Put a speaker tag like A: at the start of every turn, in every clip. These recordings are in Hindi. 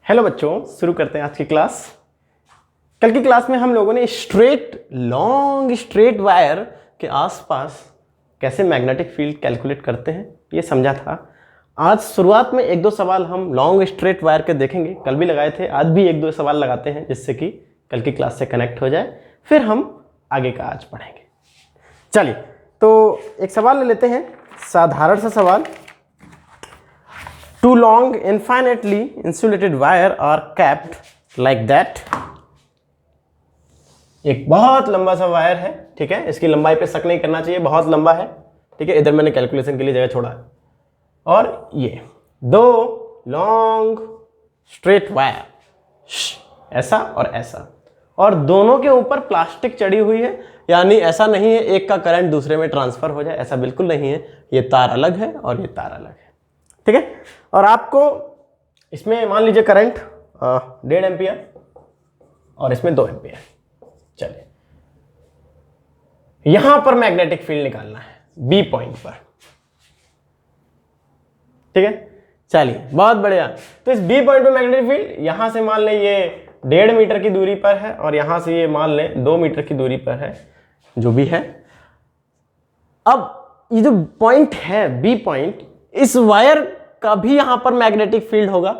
A: हेलो बच्चों, शुरू करते हैं आज की क्लास। कल की क्लास में हम लोगों ने लॉन्ग स्ट्रेट वायर के आसपास कैसे मैग्नेटिक फील्ड कैलकुलेट करते हैं ये समझा था। आज शुरुआत में एक दो सवाल हम लॉन्ग स्ट्रेट वायर के देखेंगे, कल भी लगाए थे, आज भी एक दो सवाल लगाते हैं जिससे कि कल की क्लास से कनेक्ट हो जाए, फिर हम आगे का आज पढ़ेंगे। चलिए तो एक सवाल ले लेते हैं, साधारण सा सवाल। Two long infinitely insulated wire are kept like that। एक बहुत लंबा सा वायर है, ठीक है, इसकी लंबाई पे शक नहीं करना चाहिए, बहुत लंबा है, ठीक है, इधर मैंने कैलकुलेशन के लिए जगह छोड़ा है। और ये दो लॉन्ग स्ट्रेट वायर, ऐसा और ऐसा, और दोनों के ऊपर प्लास्टिक चढ़ी हुई है, यानी ऐसा नहीं है एक का करंट दूसरे में ट्रांसफर हो जाए, ऐसा बिल्कुल नहीं है। ये तार अलग है और ये तार अलग है, ठीक है। और आपको इसमें मान लीजिए करंट 1.5 एम्पियर और इसमें 2 एम्पियर। चलिए यहां पर मैग्नेटिक फील्ड निकालना है बी पॉइंट पर, ठीक है। चलिए बहुत बढ़िया। तो इस बी पॉइंट पर मैग्नेटिक फील्ड यहां से मान लें ये 1.5 मीटर की दूरी पर है और यहां से ये मान लें 2 मीटर की दूरी पर है, जो भी है। अब ये जो पॉइंट है बी पॉइंट, इस वायर का भी यहां पर मैग्नेटिक फील्ड होगा,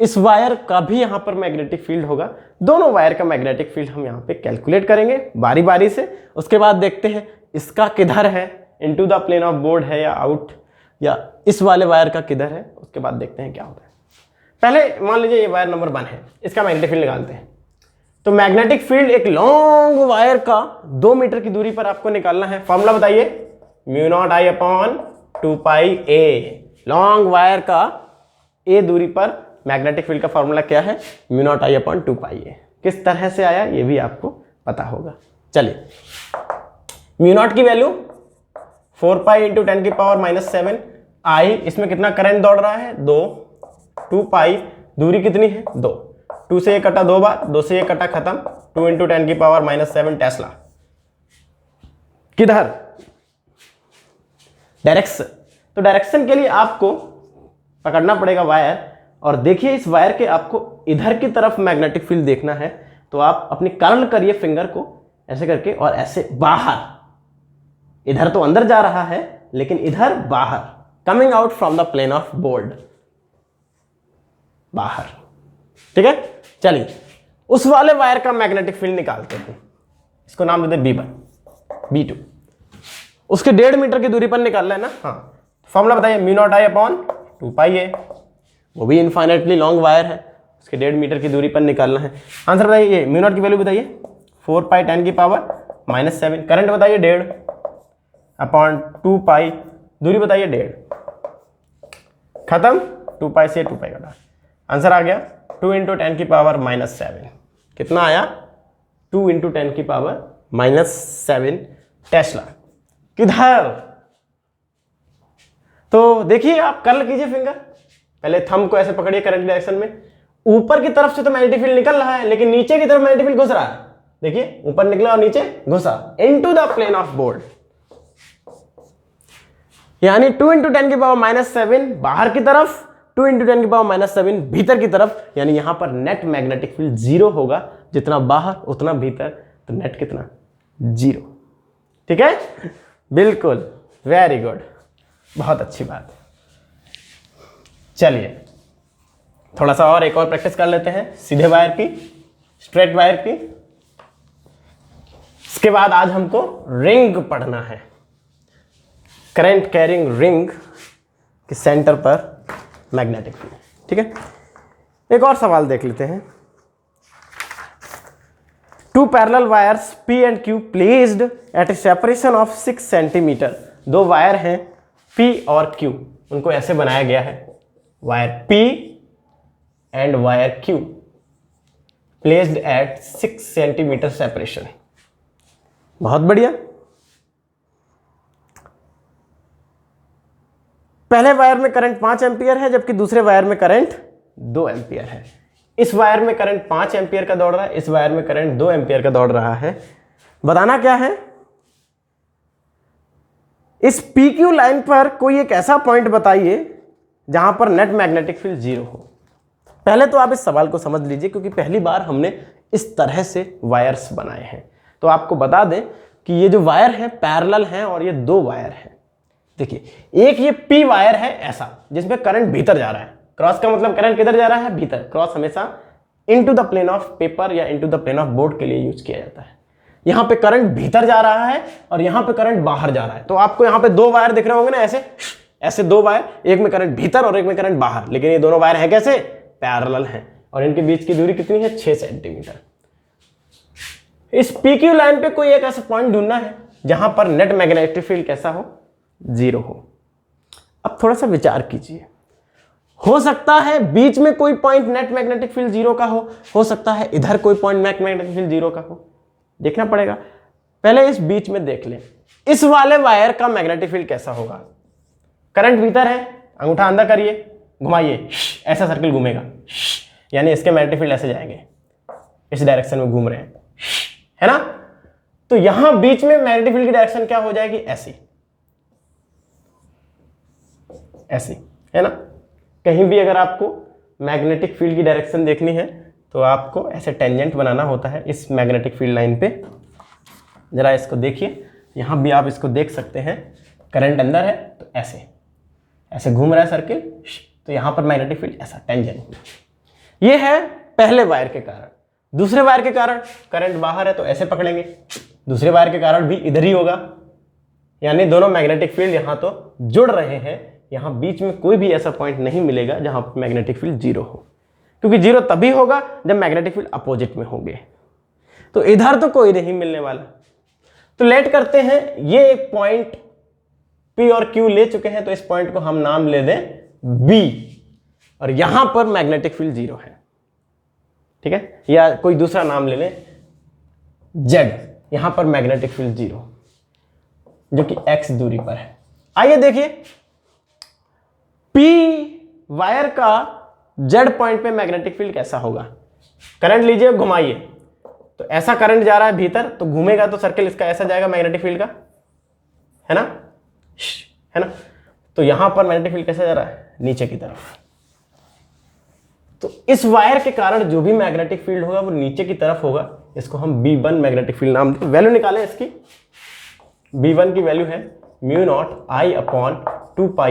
A: इस वायर का भी यहां पर मैग्नेटिक फील्ड होगा। दोनों वायर का मैग्नेटिक फील्ड हम यहां पे कैलकुलेट करेंगे बारी बारी से। उसके बाद देखते हैं इसका किधर है, into the plane of board है या आउट, या इस वाले वायर का किधर है, उसके बाद देखते हैं क्या होता है। पहले मान लीजिए ये वायर नंबर 1 है, इसका मैग्नेटिक फील्ड निकालते हैं। तो मैग्नेटिक फील्ड एक लॉन्ग वायर का 2 मीटर की दूरी पर आपको निकालना है। फॉर्मूला बताइए, μ0I/2πa। लॉन्ग वायर का ए दूरी पर मैग्नेटिक फील्ड का फॉर्मूला क्या है, μ0I/2πa। किस तरह से आया ये भी आपको पता होगा। चलिए μ0 की वैल्यू 4π × 10⁻⁻7 आई, इसमें कितना करंट दौड़ रहा है 2, 2π दूरी कितनी है 2, 2 से ये कटा 2 बार, 2 से ये कटा खत्म, 2 × 10⁻⁻7 टेस्ला। किधर, डायरेक्शन। तो डायरेक्शन के लिए आपको पकड़ना पड़ेगा वायर, और देखिए इस वायर के आपको इधर की तरफ मैग्नेटिक फील्ड देखना है, तो आप अपनी कर्ल करिए फिंगर को ऐसे करके और ऐसे बाहर, इधर तो अंदर जा रहा है लेकिन इधर बाहर, coming out from the plane of board, बाहर, ठीक है। चलिए उस वाले वायर का मैग्नेटिक फील्ड निकालते हैं, इसको नाम देते हैं B1 B2। उसके 1.5 मीटर की दूरी पर निकालना है ना। हाँ, फॉर्मूला बताइए, μ0I/2πa। वो भी इनफाइनाइटली लॉन्ग वायर है, उसके 1.5 मीटर की दूरी पर निकालना है। आंसर बताइए, μ0 की वैल्यू बताइए 4π × 10⁻⁻7। करंट बताइए 1.5/2π, दूरी बताइए 1.5, खत्म, 2π से 2π कटा, आंसर आ गया 2 × 10⁻⁻7। कितना आया, 2 × 10⁻⁻7 टेस्ला। किधर, तो देखिए आप कर्ल कीजिए फिंगर, पहले थंब को ऐसे पकड़िए करंट डायरेक्शन में। ऊपर की तरफ से तो मैग्नेटिक फील्ड निकल रहा है लेकिन नीचे की तरफ मैग्नेटिक फील्ड घुस रहा है। देखिए ऊपर निकला और नीचे घुसा, into the plane of board, यानी 2 × 10⁻⁻7 बाहर की तरफ, 2 × 10⁻⁻7 भीतर की तरफ, यानी यहां पर नेट मैग्नेटिक फील्ड 0 होगा, जितना बाहर उतना भीतर, तो नेट कितना 0, ठीक है। बिल्कुल, वेरी गुड, बहुत अच्छी बात। चलिए थोड़ा सा और एक और प्रैक्टिस कर लेते हैं सीधे वायर की, स्ट्रेट वायर की। इसके बाद आज हमको रिंग पढ़ना है, करंट कैरिंग रिंग के सेंटर पर मैग्नेटिक फील्ड, ठीक है। एक और सवाल देख लेते हैं। 2 parallel wires P and Q placed at a separation of 6 centimetre. 2 wire हैं P और Q, उनको ऐसे बनाया गया है, wire P and wire Q placed at 6 centimetre separation. बहुत बढ़िया। पहले वायर में करंट 5 एम्पियर है जबकि दूसरे वायर में करंट 2 एम्पियर है। इस वायर में करंट 5 एम्पियर का दौड़ रहा है, इस वायर में करंट 2 एम्पियर का दौड़ रहा है। बताना क्या है, इस PQ लाइन पर कोई एक ऐसा पॉइंट बताइए जहां पर नेट मैग्नेटिक फील्ड 0 हो। पहले तो आप इस सवाल को समझ लीजिए, क्योंकि पहली बार हमने इस तरह से वायर्स बनाए हैं। तो आपको बता दें कि ये जो वायर है पैरेलल हैं और ये दो वायर हैं। देखिए एक ये पी वायर है ऐसा, जिसमें करंट भीतर जा रहा है। क्रॉस का मतलब करंट किधर जा रहा है? भीतर। क्रॉस हमेशा into the plane of paper या into the plane of board के लिए यूज किया जाता है। यहां पे करंट भीतर जा रहा है और यहां पे करंट बाहर जा रहा है। तो आपको यहां पे दो वायर दिख रहे होंगे ना, ऐसे ऐसे दो वायर, एक में करंट भीतर और एक में करंट बाहर। लेकिन ये दोनों वायर है कैसे? पैरेलल हैं और इनके बीच की दूरी कितनी है? 6 सेंटीमीटर। इस PQ लाइन पे कोई एक ऐसा पॉइंट ढूंढना है जहां पर नेट मैग्नेटिक फील्ड कैसा हो? 0 हो। अब थोड़ा सा विचार कीजिए, हो सकता है बीच में कोई पॉइंट नेट मैग्नेटिक फील्ड 0 का हो सकता है इधर कोई पॉइंट नेट मैग्नेटिक फील्ड 0 का हो। देखना पड़ेगा। पहले इस बीच में देख लें, इस वाले वायर का मैग्नेटिक फील्ड कैसा होगा? करंट भीतर है, अंगूठा अंदर करिए, घुमाइए, ऐसा सर्किल घूमेगा, यानी इसके मैग्नेटिक फील्ड ऐसे जाएंगे, इस डायरेक्शन में घूम रहे हैं, है ना? तो यहां बीच में मैग्नेटिक फील्ड की डायरेक्शन क्या हो जाएगी? ऐसी, ऐसी, है ना? कहीं भी अगर आपको मैग्नेटिक फील्ड की डायरेक्शन देखनी है तो आपको ऐसे टेंजेंट बनाना होता है इस मैग्नेटिक फील्ड लाइन पे। जरा इसको देखिए, यहां भी आप इसको देख सकते हैं, करंट अंदर है तो ऐसे ऐसे घूम रहा है सर्किल, तो यहां पर मैग्नेटिक फील्ड ऐसा टेंजेंट। ये है पहले वायर के कारण। दूसरे वायर के कारण करंट बाहर है तो ऐसे पकड़ेंगे, दूसरे वायर के कारण भी इधर ही होगा, यानी दोनों मैग्नेटिक फील्ड यहां तो जुड़ रहे हैं। यहां बीच में कोई भी ऐसा पॉइंट नहीं मिलेगा जहां पर मैग्नेटिक फील्ड 0 हो, क्योंकि 0 तभी होगा जब मैग्नेटिक फील्ड अपोजिट में होंगे। तो इधर तो कोई नहीं मिलने वाला। तो लेट करते हैं, ये एक पॉइंट P और Q ले चुके हैं, तो इस पॉइंट को हम नाम ले दें B, और यहां पर मैग्नेटिक फील्ड 0 है, ठीक है? या कोई दूसरा नाम ले लें Z, यहां पर मैग्नेटिक फील्ड 0 जो कि x दूरी पर है। आइए देखिए, P वायर का Z पॉइंट पे मैग्नेटिक फील्ड कैसा होगा? करंट लीजिए, घुमाइए, तो ऐसा करंट जा रहा है भीतर, तो घूमेगा तो सर्किल इसका ऐसा जाएगा मैग्नेटिक फील्ड का, है ना? है ना? तो यहां पर मैग्नेटिक फील्ड कैसा जा रहा है? नीचे की तरफ। तो इस वायर के कारण जो भी मैग्नेटिक फील्ड होगा वो नीचे की तरफ होगा। इसको हम B1 मैग्नेटिक फील्ड नाम दें। वैल्यू निकालें इसकी। B1 की वैल्यू है μ0I/2πa।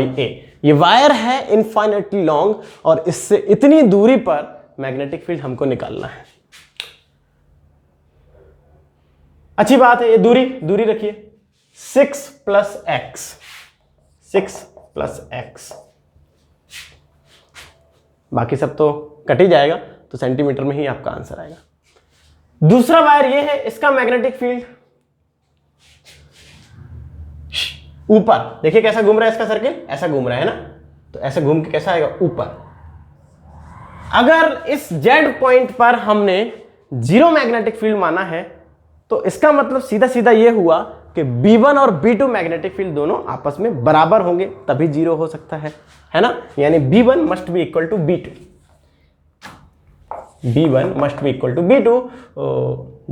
A: ये वायर है इनफाइनाइटली लॉन्ग और इससे इतनी दूरी पर मैग्नेटिक फील्ड हमको निकालना है। अच्छी बात है, ये दूरी रखिए 6 + x, 6 + x, बाकी सब तो कट ही जाएगा, तो सेंटीमीटर में ही आपका आंसर आएगा। दूसरा वायर ये है, इसका मैग्नेटिक फील्ड ऊपर, देखिए कैसा घूम रहा है इसका सर्किल, ऐसा घूम रहा है ना, तो ऐसे घूम के कैसा आएगा? ऊपर। अगर इस Z पॉइंट पर हमने 0 मैग्नेटिक फील्ड माना है, तो इसका मतलब सीधा सीधा ये हुआ कि B1 और B2 मैग्नेटिक फील्ड दोनों आपस में बराबर होंगे, तभी 0 हो सकता है ना? यानी B1 must be equal to B2, B1 must be equal to B2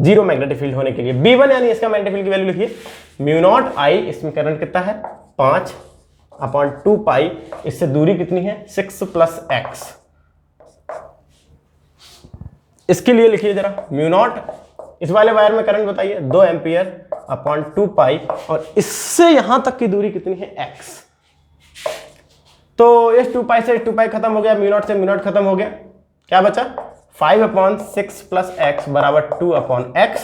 A: 0 magnetic field होने के लिए। B1 यानी इसका मैग्नेटिक फील्ड की वैल्यू लिखिए μ0I, इसमें करंट कितना है? 5/2π, इससे दूरी कितनी है? 6 + x। इसके लिए लिखिए जरा μ0, इस वाले वायर में करंट बताइए 2 A/2π, और इससे यहां तक की दूरी कितनी है? x। तो इस 2π से 2π खत्म हो गया, μ0 से μ0 खत्म हो गया, क्या बचा? 5/6 + x बराबर 2/x।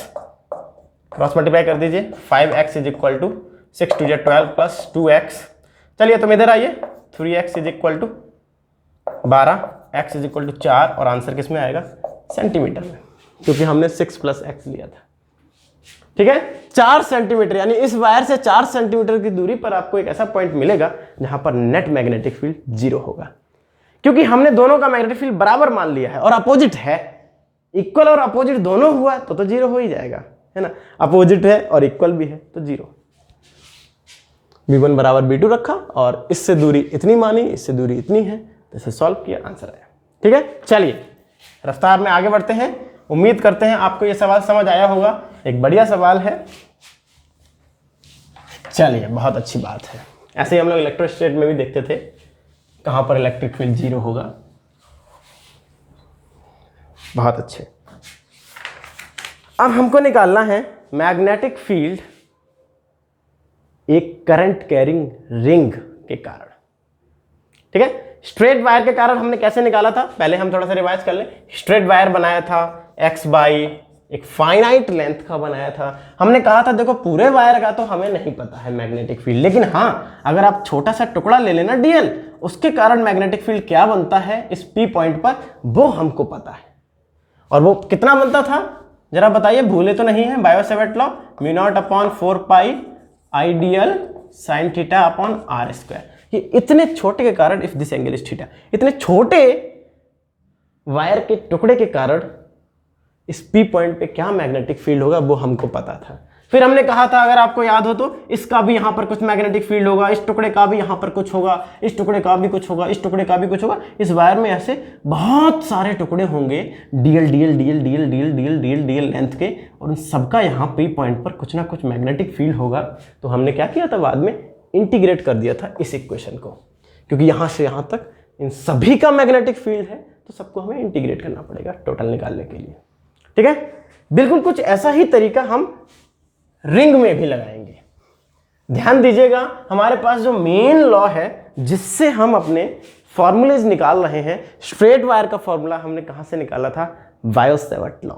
A: क्रॉस मल्टीप्लाई कर दीजिए, 5x = 6 × 2 = 12 + 2x। चलिए तुम इधर आइए, 3x = 12, x = 4, और आंसर किस में आएगा? सेंटीमीटर में, क्योंकि हमने 6 + x लिया था। ठीक है, 4 सेंटीमीटर, यानी इस वायर से 4 सेंटीमीटर की दूरी पर आपको एक ऐसा पॉइंट मिलेगा जहां पर नेट मैग्नेटिक फील्ड 0 होगा, क्योंकि हमने दोनों का मैग्नेटिक फील्ड बराबर मान लिया है और अपोजिट है। इक्वल और अपोजिट दोनों हुआ तो 0 हो ही जाएगा, है ना? अपोजिट है और इक्वल भी है तो 0। B1 बराबर B2 रखा और इससे दूरी इतनी मानी, इससे दूरी इतनी है, तो इसे सॉल्व किया, आंसर आया। ठीक है, चलिए रफ्तार में आगे बढ़ते हैं। उम्मीद करते हैं आपको यह सवाल समझ आया होगा, एक बढ़िया सवाल है। चलिए, बहुत अच्छी बात है। ऐसे ही हम लोग इलेक्ट्रोस्टैटिक में भी देखते थे कहां पर इलेक्ट्रिक फील्ड 0 होगा। बहुत अच्छे। अब हमको निकालना है मैग्नेटिक फील्ड एक करंट कैरिंग रिंग के कारण। ठीक है, स्ट्रेट वायर के कारण हमने कैसे निकाला था, पहले हम थोड़ा सा रिवाइज कर लें। स्ट्रेट वायर बनाया था x बाई एक फाइनाइट लेंथ का बनाया था। हमने कहा था देखो पूरे वायर का तो हमें नहीं पता है मैग्नेटिक फील्ड, लेकिन हाँ अगर आप छोटा सा टुकड़ा ले लेना dl, उसके कारण मैग्नेटिक फील्ड क्या बनता है इस p पॉइंट पर वो हमको पता है। और वो कितना बनता था जरा बताइए, भूले तो नहीं है, Biot Savart law μ0/4 I dl sin theta upon r square. ये इतने छोटे के कारण if this angle is theta, इतने छोटे वायर के टुकड़े के कारण इस P पॉइंट पे क्या मैग्नेटिक फील्ड होगा वो हमको पता था। फिर हमने कहा था अगर आपको याद हो तो इसका भी यहां पर कुछ मैग्नेटिक फील्ड होगा, इस टुकड़े का भी यहां पर कुछ होगा, इस टुकड़े का भी कुछ होगा, इस टुकड़े का भी कुछ होगा। इस वायर में ऐसे बहुत सारे टुकड़े होंगे DL DL DL DL DL DL DL DL length के, और उन सबका यहाँ P पॉइंट पर कुछ ना कुछ मैग्नेटिक फील्ड होगा। तो हमने क्या किया था, बाद में इंटीग्रेट कर दिया था इस इक्वेशन को, क्योंकि यहां से यहां तक इन सभी का मैग्नेटिक फील्ड है तो सबको हमें इंटीग्रेट करना पड़ेगा टोटल निकालने के लिए। ठीक है, बिल्कुल कुछ ऐसा ही तरीका हम रिंग में भी लगाएंगे। ध्यान दीजिएगा, हमारे पास जो मेन लॉ है जिससे हम अपने फॉर्मूलेज निकाल रहे हैं, स्ट्रेट वायर का फॉर्मूला हमने कहां से निकाला था, बायो-सेवर्ट लॉ।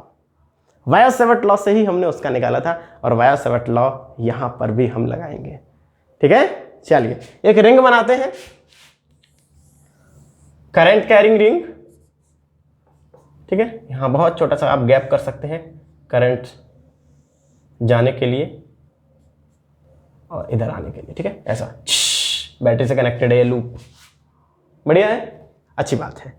A: बायो-सेवर्ट लॉ से ही हमने उसका निकाला था, और बायो-सेवर्ट लॉ यहां पर भी हम लगाएंगे। ठीक है, चलिए एक रिंग बनाते हैं, करंट कैरिंग रिंग। ठीक है, यहां बहुत छोटा सा आप गैप कर सकते हैं करंट जाने के लिए और इधर आने के लिए। ठीक है, ऐसा बैटरी से कनेक्टेड है ये लूप, बढ़िया है, अच्छी बात है।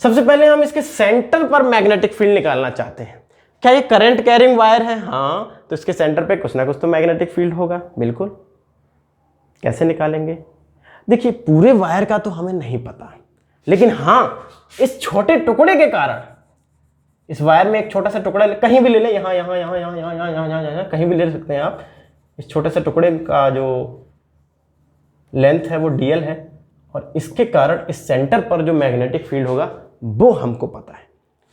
A: सबसे पहले हम इसके सेंटर पर मैग्नेटिक फील्ड निकालना चाहते हैं। क्या ये करंट कैरिंग वायर है? हाँ, तो इसके सेंटर पे कुछ ना कुछ तो मैग्नेटिक फील्ड होगा, बिल्कुल। कैसे निकालेंगे? देखिए पूरे वायर का तो हमें नहीं पता, लेकिन हाँ इस छोटे टुकड़े के कारण, इस वायर में एक छोटा सा टुकड़ा कहीं भी ले लें, यहाँ यहाँ यहाँ यहाँ यहाँ यहाँ यहाँ यहाँ कहीं भी ले सकते हैं आप। इस छोटे से टुकड़े का जो लेंथ है वो dl है, और इसके कारण इस सेंटर पर जो मैग्नेटिक फील्ड होगा वो हमको पता है,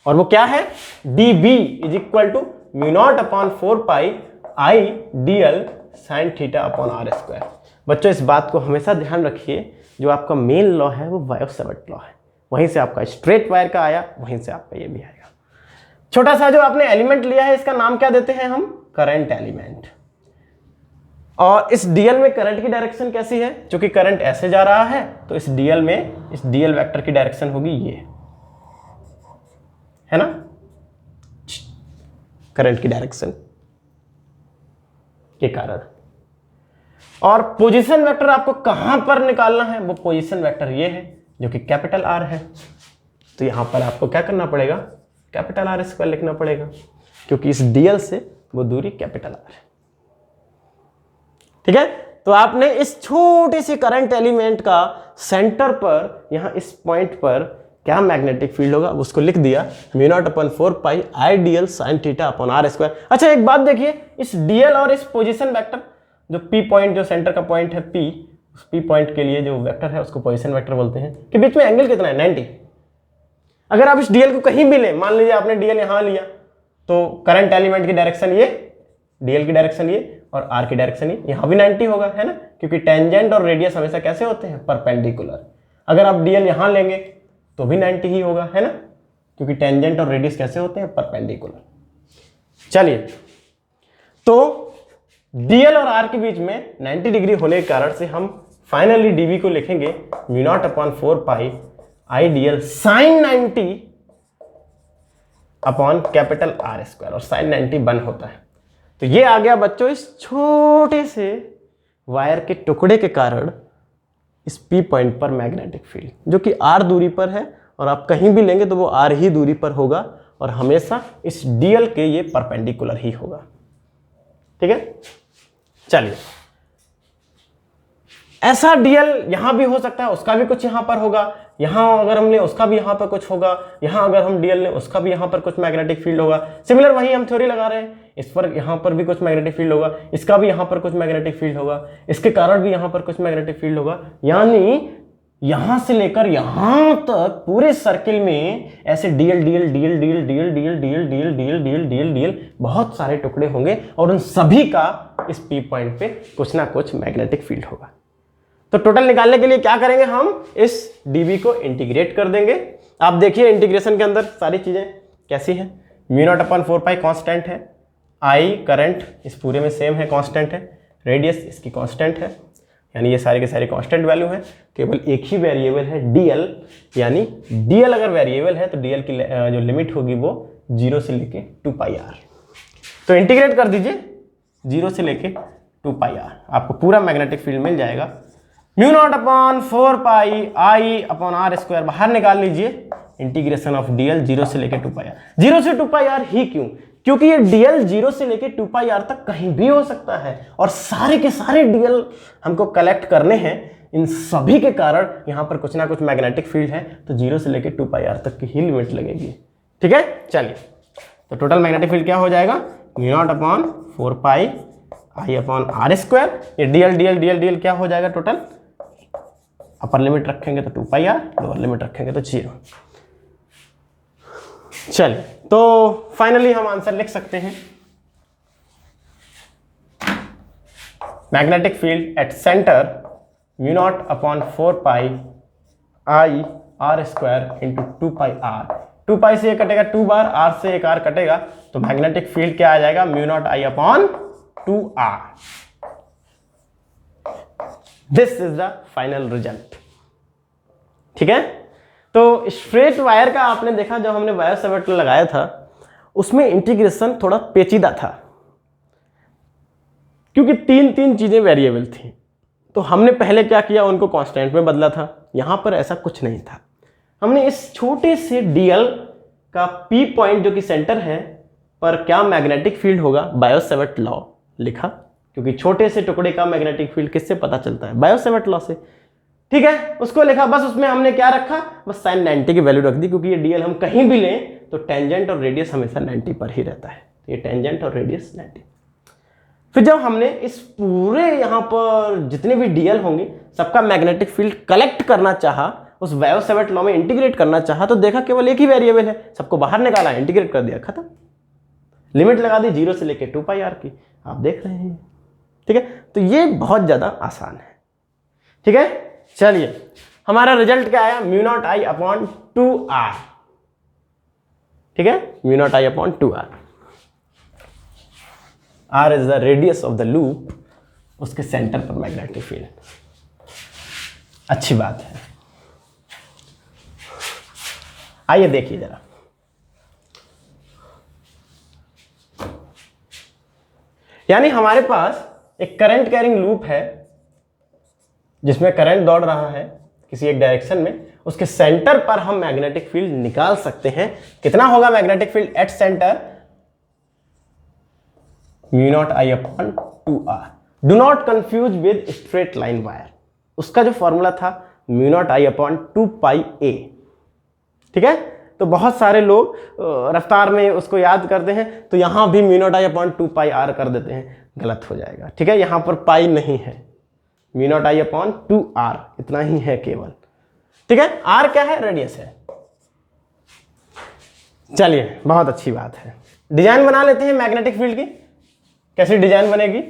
A: और वो क्या है, dB is equal to μ0/4 I dl sin theta upon r square. बच्चों इस बात को हमेशा ध्यान रखिए, जो आपका मेन लॉ है वो बायो-सेवर्ट लॉ है, वहीं से आपका स्ट्रेट वायर का आया, वहीं से आपका ये भी आएगा। छोटा सा जो आपने एलिमेंट लिया है इसका नाम क्या देते हैं हम, करंट एलिमेंट। और इस डीएल में करंट की डायरेक्शन कैसी है, क्योंकि करंट ऐसे जा रहा है तो इस डीएल में इस डीएल वेक्टर की डायरेक्शन होगी ये, है ना, करंट की डायरेक्शन के कारण। और पोजीशन वेक्टर आपको कहां पर निकालना है, वो पोजीशन वेक्टर ये है जो कि कैपिटल आर है। तो यहां पर आपको क्या करना पड़ेगा, कैपिटल आर स्क्वायर लिखना पड़ेगा, क्योंकि इस डीएल से वो दूरी कैपिटल आर है। ठीक है, तो आपने इस छोटे से करंट एलिमेंट का सेंटर पर यहां इस पॉइंट पर क्या मैग्नेटिक फील्ड होगा उसको लिख दिया, μ0/4 I dl sin theta upon r square. अच्छा एक बात देखिए, इस dl और इस पोजीशन वेक्टर जो p पॉइंट, जो सेंटर का पॉइंट है p, उस p पॉइंट के लिए जो वेक्टर है उसको पोजीशन वेक्टर बोलते हैं, कि बीच में एंगल कितना है, 90। अगर आप इस dl को कहीं भी लें, मान लीजिए आपने dl यहां लिया, तो करंट एलिमेंट की डायरेक्शन ये, dl की डायरेक्शन ये, और r की डायरेक्शन ये, यहां भी 90 होगा, है ना, क्योंकि टेंजेंट और रेडियस हमेशा कैसे होते हैं, परपेंडिकुलर। अगर आप dl यहां लेंगे तो भी 90 ही होगा, है ना, क्योंकि टेंजेंट और रेडियस कैसे होते हैं, परपेंडिकुलर। चलिए, तो dl और r के बीच में 90 डिग्री होने के कारण से हम फाइनली dv को लिखेंगे μ0/4 I dl sin 90 upon capital R square, और sin 90 1 होता है। तो ये आ गया बच्चों इस छोटे से वायर के टुकड़े के कारण इस P पॉइंट पर मैग्नेटिक फील्ड, जो कि R दूरी पर है, और आप कहीं भी लेंगे तो वो R ही दूरी पर होगा, और हमेशा इस dl के ये परपेंडिकुलर ही होगा। ठीक है, चलिए ऐसा dl यहां भी हो सकता है, उसका भी कुछ यहां पर होगा, यहां अगर हम ले उसका भी यहां पर कुछ होगा, यहां अगर हम dl ले उसका भी यहां पर कुछ मैग्नेटिक फील्ड होगा। सिमिलर वही हम थ्योरी लगा रहे हैं, इस पर यहां पर भी कुछ मैग्नेटिक फील्ड होगा, इसका भी यहां पर कुछ मैग्नेटिक फील्ड होगा, इसके कारण भी यहां पर कुछ मैग्नेटिक फील्ड होगा। यानी यहां से लेकर यहां तक पूरे सर्किल में ऐसे DL DL DL DL DL DL DL DL DL DL DL DL बहुत सारे टुकड़े होंगे और उन सभी का इस पी पॉइंट पे कुछ ना कुछ मैग्नेटिक फील्ड होगा। तो टोटल निकालने के लिए क्या करेंगे, हम इस डीबी को इंटीग्रेट कर देंगे। आप देखिए इंटीग्रेशन के अंदर सारी चीजें कैसी हैं। म्यू नॉट अपॉन 4 पाई कांस्टेंट है, आई करंट इस पूरे में सेम है, कांस्टेंट है, रेडियस इसकी कांस्टेंट है, यानी ये सारे के सारे कांस्टेंट वैल्यू हैं। केवल एक ही वेरिएबल है डीएल, यानी डीएल अगर वेरिएबल है तो डीएल की जो लिमिट होगी वो 0 से लेके 2 पाई आर। तो इंटीग्रेट कर दीजिए 0 से लेके 2 पाई आर, आपको पूरा मैग्नेटिक फील्ड मिल जाएगा। Mu naught upon 4 pi I upon R square बाहर निकाल लीजिए, इंटीग्रेशन ऑफ डीएल 0 से लेके 2 पाई आर। 0 से 2 पाई आर ही क्यों? क्योंकि ये डीएल 0 से लेके 2 पाई आर तक कहीं भी हो सकता है और सारे के सारे डीएल हमको कलेक्ट करने हैं। इन सभी के कारण यहां पर कुछ ना कुछ मैग्नेटिक फील्ड है, तो 0 से लेके 2 पाई आर तक की ही लिमिट लगेगी। ठीक है, चलिए तो टोटल मैग्नेटिक फील्ड क्या हो जाएगा, mu naught upon 4 pi I upon R square. ये डीएल डीएल डीएल डीएल क्या हो जाएगा टोटल, अपर लिमिट रखेंगे तो 2 पाई आर, लोअर लिमिट रखेंगे तो 0। चलिए तो फाइनली हम आंसर लिख सकते हैं, magnetic field at centre mu naught upon 4 pi I R square into 2 pi R. 2 pi से ये कटेगा 2 बार, आर से एक आर कटेगा, तो मैग्नेटिक फील्ड क्या आ जाएगा, mu naught I upon 2 R. This is the final result. ठीक है, तो स्ट्रेट वायर का आपने देखा, जब हमने वायर सेवर्टर लगाया था उसमें इंटीग्रेशन थोड़ा पेचीदा था, क्योंकि तीन तीन चीजें वेरिएबल थी। तो हमने पहले क्या किया, उनको कांस्टेंट में बदला था। यहां पर ऐसा कुछ नहीं था, हमने इस छोटे से डीएल का पी पॉइंट जो कि सेंटर है पर क्या मैग्नेटिक फील्ड होगा, बायो-सेवर्ट लॉ लिखा, क्योंकि छोटे से टुकड़े का मैग्नेटिक फील्ड किससे पता चलता है, बायो-सेवर्ट लॉ से। ठीक है, उसको लिखा, बस उसमें हमने क्या रखा, बस साइन 90 की वैल्यू रख दी, क्योंकि ये डीएल हम कहीं भी लें तो टेंजेंट और रेडियस हमेशा 90 पर ही रहता है। तो ये टेंजेंट और रेडियस 90। फिर जब हमने इस पूरे यहां पर जितने भी डीएल होंगे सबका मैग्नेटिक फील्ड कलेक्ट करना चाहा, उस बायो-सेवर्ट लॉ में इंटीग्रेट करना चाहा, तो देखा केवल एक ही वेरिएबल है, सबको बाहर निकाला, इंटीग्रेट कर दिया, खत्म। लिमिट लगा दी 0 से लेके 2 पाई आर की, आप देख रहे हैं। ठीक है, तो ये बहुत ज्यादा आसान है। ठीक है, चलिए हमारा रिजल्ट क्या आया, mu naught I upon 2 R. ठीक है, mu naught I upon 2 R. R is the radius of the loop, उसके सेंटर पर मैग्नेटिक फील्ड। अच्छी बात है। आइए देखिए जरा, यानी हमारे पास एक करंट कैरिंग लूप है जिसमें करंट दौड़ रहा है किसी एक डायरेक्शन में, उसके सेंटर पर हम मैग्नेटिक फील्ड निकाल सकते हैं। कितना होगा magnetic field at centre, mu naught I upon 2 R. Do not confuse with straight line wire, उसका जो फॉर्मूला था mu naught I upon 2 pi A. ठीक है, तो बहुत सारे लोग रफ्तार में उसको याद करते हैं, तो यहां भी mu naught I upon 2 pi R कर देते हैं, गलत हो जाएगा। ठीक है, यहां पर पाई नहीं है, mu naught I upon 2 R इतना ही है केवल। ठीक है, आर क्या है, रेडियस है। चलिए बहुत अच्छी बात है। डिजाइन बना लेते हैं मैग्नेटिक फील्ड की। कैसी डिजाइन बनेगी,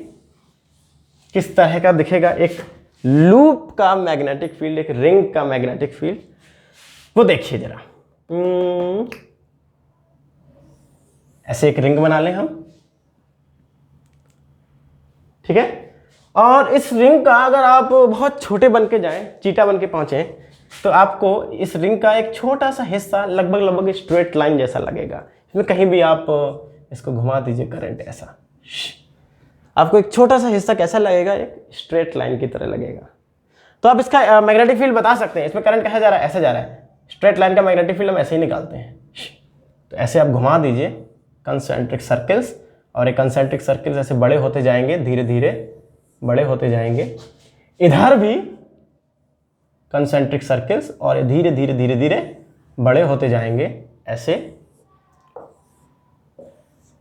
A: किस तरह का दिखेगा एक लूप का मैग्नेटिक फील्ड, एक रिंग का मैग्नेटिक फील्ड, वो देखिए जरा। ऐसे एक रिंग बना लें हम। ठीक है, और इस रिंग का अगर आप बहुत छोटे बन के जाएं, चीटा बन के पहुंचे, तो आपको इस रिंग का एक छोटा सा हिस्सा लगभग स्ट्रेट लाइन जैसा लगेगा। इसमें कहीं भी आप इसको घुमा दीजिए करंट, ऐसा आपको एक छोटा सा हिस्सा कैसा लगेगा, एक स्ट्रेट लाइन की तरह लगेगा। तो आप इसका मैग्नेटिक फील्ड बता सकते हैं, इसमें करंट कैसे जा रहा है, ऐसे जा रहा है। स्ट्रेट लाइन का मैग्नेटिक फील्ड हम ऐसे ही निकालते हैं। तो ऐसे आप घुमा दीजिए कंसेंट्रिक सर्कल्स, और एक कंसेंट्रिक सर्कल्स ऐसे बड़े होते जाएंगे, धीरे धीरे बड़े होते जाएंगे। इधर भी कंसेंट्रिक सर्कल्स, और धीरे धीरे धीरे धीरे बड़े होते जाएंगे। ऐसे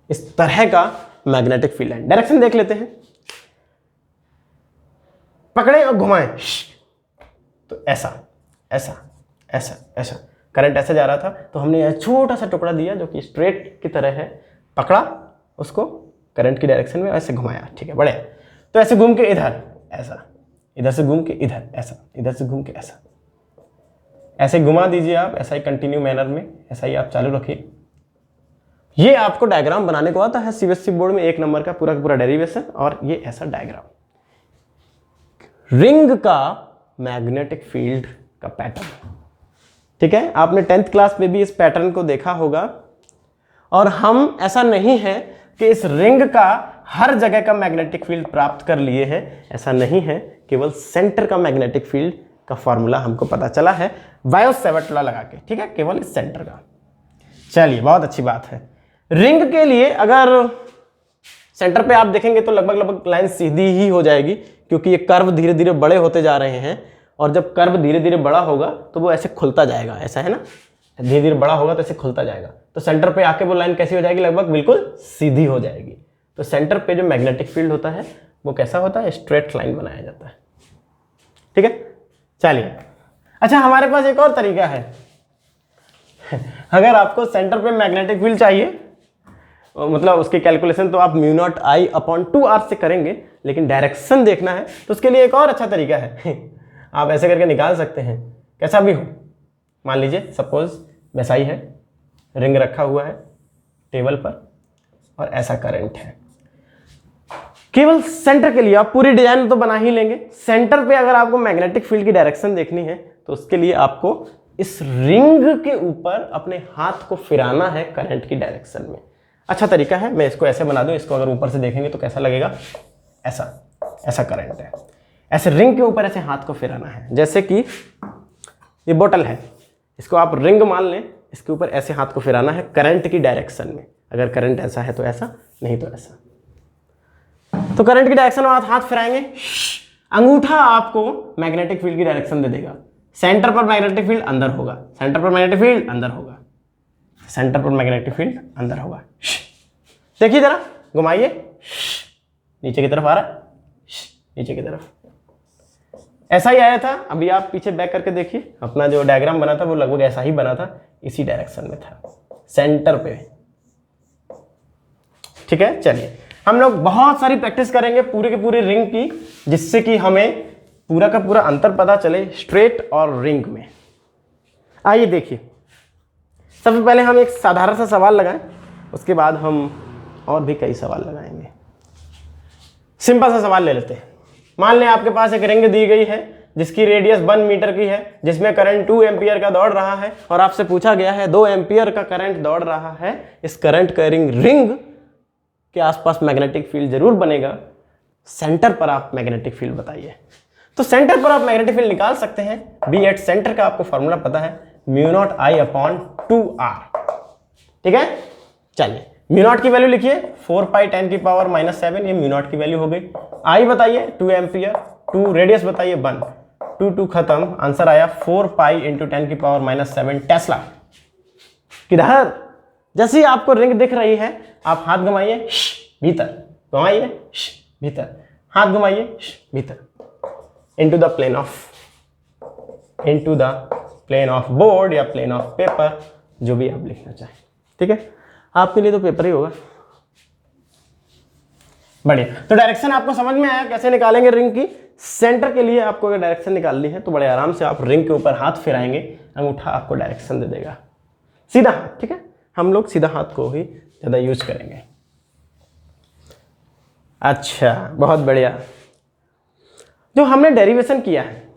A: इस तरह का मैग्नेटिक फील्ड है। डायरेक्शन देख लेते हैं, पकड़े और घुमाएं, तो ऐसा ऐसा ऐसा ऐसा करंट ऐसे जा रहा था, तो हमने छोटा सा टुकड़ा दिया जो कि स्ट्रेट की तरह है, पकड़ा उसको करंट की डायरेक्शन में ऐसे घुमाया, ठीक है, बढ़िया। तो ऐसे घूम के इधर ऐसा, इधर से घूम के इधर ऐसा, इधर से घूम के ऐसा, ऐसे घुमा दीजिए आप, ऐसा ही कंटिन्यू मैनर में, ऐसा ही आप चालू रखिए। ये आपको डायग्राम बनाने को आता है सीबीएसई बोर्ड में, 1 नंबर का पूरा डेरिवेशन। और ये ऐसा डायग्राम रिंग का मैग्नेटिक फील्ड का पैटर्न, ठीक है। आपने 10th क्लास में भी इस पैटर्न को देखा होगा। और हम ऐसा नहीं है कि इस रिंग का हर जगह का मैग्नेटिक फील्ड प्राप्त कर लिए हैं, ऐसा नहीं है। केवल सेंटर का मैग्नेटिक फील्ड का फॉर्मूला हमको पता चला है बायो-सैवर्ट लॉ लगा के, ठीक है, केवल इस सेंटर का। चलिए, बहुत अच्छी बात है। रिंग के लिए अगर सेंटर पे आप देखेंगे तो लगभग लाइन सीधी ही हो जाएगी, क्योंकि ये कर्व धीरे धीरे बड़े होते जा रहे हैं। और जब कर्व धीरे धीरे बड़ा होगा तो वो ऐसे खुलता जाएगा, ऐसा है ना, धीरे धीरे बड़ा होगा तो ऐसे खुलता जाएगा। तो सेंटर पे आके वो लाइन कैसी हो जाएगी, लगभग बिल्कुल सीधी हो जाएगी। तो सेंटर पे जो मैग्नेटिक फील्ड होता है वो कैसा होता है, स्ट्रेट लाइन बनाया जाता है, ठीक है। चलिए, अच्छा, हमारे पास एक और तरीका है। अगर आपको सेंटर पे मैग्नेटिक फील्ड चाहिए, मतलब उसकी कैलकुलेशन तो आप μ0I/2r से करेंगे, लेकिन डायरेक्शन देखना है तो उसके लिए एक और अच्छा तरीका है। आप ऐसे करके निकाल सकते हैं, कैसा भी हो। मान लीजिए सपोज वैसा ही है, रिंग रखा हुआ है टेबल पर और ऐसा करंट है। केवल सेंटर के लिए आप पूरी डिजाइन तो बना ही लेंगे। सेंटर पे अगर आपको मैग्नेटिक फील्ड की डायरेक्शन देखनी है तो उसके लिए आपको इस रिंग के ऊपर अपने हाथ को फिराना है करंट की डायरेक्शन में। अच्छा तरीका है, मैं इसको ऐसे बना दूं, इसको अगर ऊपर से देखेंगे तो कैसा लगेगा, ऐसा ऐसा करंट है। ऐसे रिंग के ऊपर ऐसे हाथ को फिराना है, जैसे कि ये बोतल है, इसको आप रिंग मान लें, इसके ऊपर ऐसे हाथ को फिराना है करंट की डायरेक्शन में। अगर करंट ऐसा है तो ऐसा, नहीं तो ऐसा। तो करंट की डायरेक्शन में आप हाथ फिराएंगे, अंगूठा आपको मैग्नेटिक फील्ड की डायरेक्शन दे देगा। सेंटर पर मैग्नेटिक फील्ड अंदर होगा, सेंटर पर मैग्नेटिक फील्ड अंदर होगा, सेंटर पर मैग्नेटिक फील्ड अंदर होगा। देखिए जरा, घुमाइए, नीचे की तरफ आ रहा है, नीचे की तरफ। ऐसा ही आया था, अभी आप पीछे बैक करके देखिए, अपना जो डायग्राम बना था वो लगभग ऐसा ही बना था, इसी डायरेक्शन में था, सेंटर पे, ठीक है। चलिए, हम लोग बहुत सारी प्रैक्टिस करेंगे पूरे के पूरे रिंग की, जिससे कि हमें पूरा का पूरा अंतर पता चले स्ट्रेट और रिंग में। आइए देखिए, सबसे पहले हम एक साधारण सा सवाल लगाएं, उसके बाद हम और भी कई सवाल लगाएंगे। सिंपल सा सवाल ले लेते हैं। मान लें आपके पास एक रिंग दी गई है जिसकी रेडियस 1 मीटर की है, जिसमें करंट 2 एम्पियर का दौड़ रहा है, और आपसे पूछा गया है 2 एम्पियर का करंट दौड़ रहा है, इस करंट कैरिंग रिंग के आसपास मैग्नेटिक फील्ड जरूर बनेगा, सेंटर पर आप मैग्नेटिक फील्ड बताइए। तो सेंटर पर आप मैग्नेटिक फील्ड निकाल सकते हैं। बी एट सेंटर का आपको फॉर्मूला पता है, μ0I/2r, ठीक है। चलिए, μ0 की वैल्यू लिखिए 4π10⁻⁻⁷, ये μ0 की वैल्यू हो गई। आई बताइए 2 एम्पियर, 2 रेडियस बताइए 1, 2 खत्म, आंसर आया 4π × 10⁻⁷ टेस्ला। किधर? जैसे ही आपको रिंग दिख रही है आप हाथ घुमाइए, भीतर घुमाइए, भीतर हाथ घुमाइए, भीतर, into the plane of board या प्लेन ऑफ पेपर, जो भी आप लिखना चाहें, ठीक है। आपके लिए तो पेपर ही होगा। बढ़िया, तो डायरेक्शन आपको समझ में आया कैसे निकालेंगे रिंग की। सेंटर के लिए आपको अगर डायरेक्शन निकालनी है तो बड़े आराम से आप रिंग के ऊपर हाथ फिराएंगे, अंगूठा आपको डायरेक्शन दे देगा, सीधा हाथ, ठीक है। हम लोग सीधा हाथ को ही ज़्यादा यूज करेंगे। अच्छा, बहुत बढ़िया। जो हमने डेरिवेशन किया है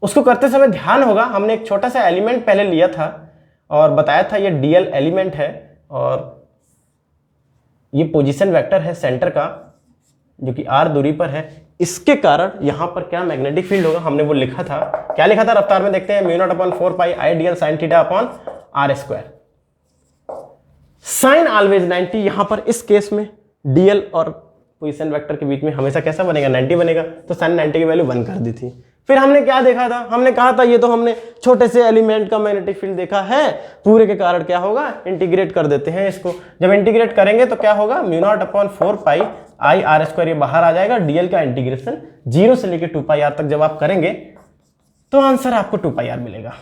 A: उसको करते समय ध्यान होगा, हमने एक छोटा सा एलिमेंट पहले लिया था और बताया था ये डीएल एलिमेंट है, और ये पोजीशन वेक्टर है सेंटर का जो कि r दूरी पर है। इसके कारण यहां पर क्या मैग्नेटिक फील्ड होगा, हमने वो लिखा था। क्या लिखा था, रफ्तार में देखते हैं, μ0/4π IdlSin θ/r²। साइन ऑलवेज 90, यहां पर इस केस में डीएल और पोजीशन वेक्टर के बीच में हमेशा कैसा बनेगा, 90 बनेगा, तो साइन 90 की वैल्यू 1 कर दी थी। फिर हमने क्या देखा था, हमने कहा था ये तो हमने छोटे से एलिमेंट का मैग्नेटिक फील्ड देखा है, पूरे के कारण क्या होगा, इंटीग्रेट कर देते हैं इसको। जब इंटीग्रेट करेंगे तो क्या होगा, mu naught upon 4 pi I R square, ये बाहर आ जाएगा। डीएल का इंटीग्रेशन 0 से लेकर 2 पाई आर तक जब आप करेंगे तो आंसर आपको 2 पाई आर मिलेगा।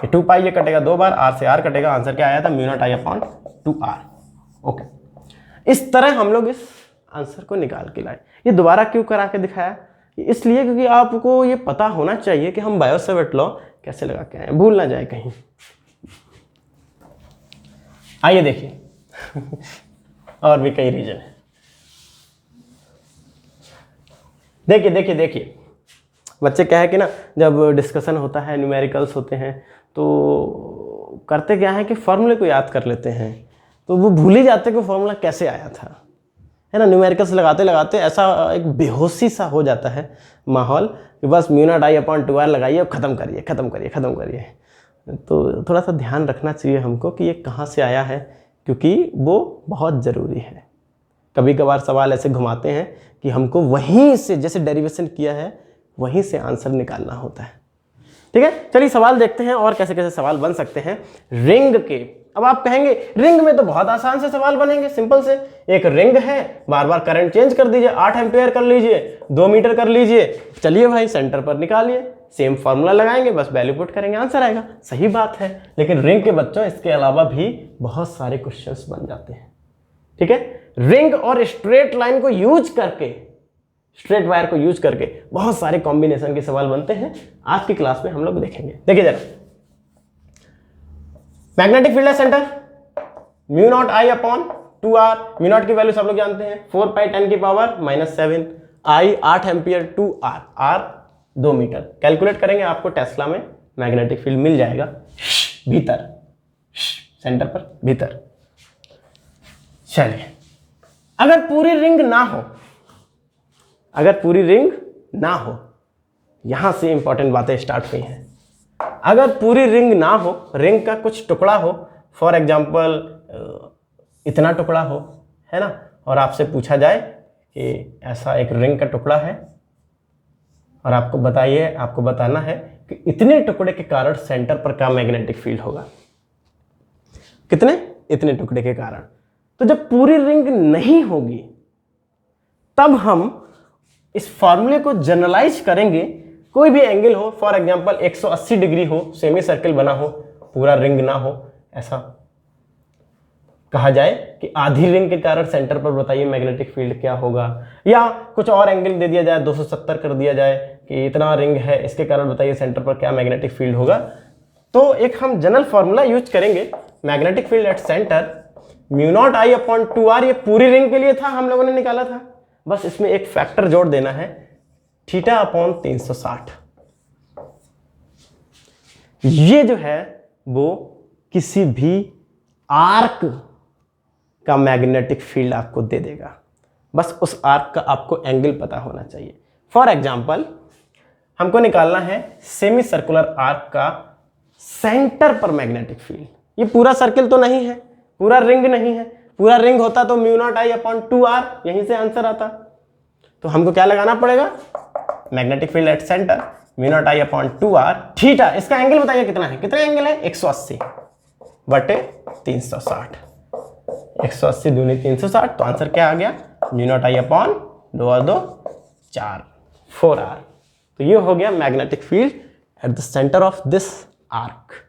A: 2 पाई ये कटेगा 2 बार, आर से आर कटेगा, आंसर क्या आया था, mu naught I upon 2 R. Okay, इस तरह हम लोग इस आंसर को निकाल के लाए। ये दोबारा क्यों करा के दिखाया, इसलिए क्योंकि आपको ये पता होना चाहिए कि हम बायो-सैवर्ट लॉ कैसे लगा के आए, भूल ना जाए कहीं। आइए देखिए और भी कई रीजन है। देखिए बच्चे क्या है कि ना, जब डिस्कशन होता है, न्यूमेरिकल्स होते हैं, तो करते क्या है कि फॉर्मूले को याद कर लेते हैं, तो वो भूल ही जाते कि फॉर्मूला कैसे आया था, है ना। न्यूमेरिकल्स लगाते लगाते ऐसा एक बेहोशी सा हो जाता है माहौल कि बस mu naught I upon 2 R लगाइए और ख़त्म करिए। तो थोड़ा सा ध्यान रखना चाहिए हमको कि ये कहाँ से आया है, क्योंकि वो बहुत ज़रूरी है। कभी कभार सवाल ऐसे घुमाते हैं कि हमको वहीं से, जैसे डेरिवेशन किया है, वहीं से आंसर निकालना होता है। ठीक है, चलिए सवाल देखते हैं और कैसे कैसे सवाल बन सकते हैं रिंग के। अब आप कहेंगे रिंग में तो बहुत आसान से सवाल बनेंगे, सिंपल से। एक रिंग है, बार बार करंट चेंज कर दीजिए, 8 एम्पेयर कर लीजिए, 2 मीटर कर लीजिए, चलिए भाई सेंटर पर निकालिए, सेम फॉर्मूला लगाएंगे, बस वैल्यू पुट करेंगे, आंसर आएगा। सही बात है, लेकिन रिंग के बच्चों इसके अलावा भी बहुत सारे क्वेश्चंस बन जाते हैं। ठीक है, रिंग और स्ट्रेट लाइन को यूज करके, स्ट्रेट वायर को यूज करके बहुत सारे कॉम्बिनेशन के सवाल बनते हैं। आज की क्लास में हम लोग देखेंगे। देखिए जरा, मैग्नेटिक फील्ड है centre, mu naught I upon 2 R. Mu naught की वैल्यू सब लोग जानते हैं, 4 पाई 10 की power -7, I 8 ampere, 2 R, R 2 metre. Calculate करेंगे, आपको टेस्ला में मैग्नेटिक फील्ड मिल जाएगा भीतर, सेंटर पर भीतर। चलिए, अगर पूरी रिंग ना हो, यहां से इंपॉर्टेंट बातें स्टार्ट हुई हैं। अगर पूरी रिंग ना हो, रिंग का कुछ टुकड़ा हो, फॉर एग्जाम्पल इतना टुकड़ा हो, है ना, और आपसे पूछा जाए कि ऐसा एक रिंग का टुकड़ा है और आपको बताना है कि इतने टुकड़े के कारण सेंटर पर क्या मैग्नेटिक फील्ड होगा। इतने टुकड़े के कारण। तो जब पूरी रिंग नहीं होगी तब हम इस फॉर्मूले को जनरलाइज करेंगे। कोई भी एंगल हो, फॉर एग्जांपल 180 डिग्री हो, सेमी सर्कल बना हो, पूरा रिंग ना हो, ऐसा कहा जाए कि आधी रिंग के कारण सेंटर पर बताइए मैग्नेटिक फील्ड क्या होगा। या कुछ और एंगल दे दिया जाए, 270 कर दिया जाए कि इतना रिंग है, इसके कारण बताइए सेंटर पर क्या मैग्नेटिक फील्ड होगा। तो एक हम जनरल फॉर्मूला यूज करेंगे, magnetic field at centre mu naught I upon 2 R. ये पूरी रिंग के लिए था, हम लोगों ने निकाला था, बस इसमें एक फैक्टर जोड़ देना है, थीटा अपॉन 360। ये जो है वो किसी भी आर्क का मैग्नेटिक फील्ड आपको दे देगा, बस उस आर्क का आपको एंगल पता होना चाहिए। फॉर एग्जाम्पल हमको निकालना है सेमी सर्कुलर आर्क का सेंटर पर मैग्नेटिक फील्ड। ये पूरा सर्किल तो नहीं है, पूरा रिंग नहीं है। पूरा रिंग होता तो mu naught I upon 2 R, यहीं से आंसर आता। तो हमको क्या लगाना पड़ेगा, magnetic field at centre mu naught I upon 2 R theta. इसका एंगल बताइए कितना है, कितना एंगल है, 180 बटे 360। 180 दूनी 360, तो आंसर क्या आ गया, म्यू नॉट आई अपॉन 2 और 2 4, 4 आर। तो ये हो गया magnetic field at the centre of this arc.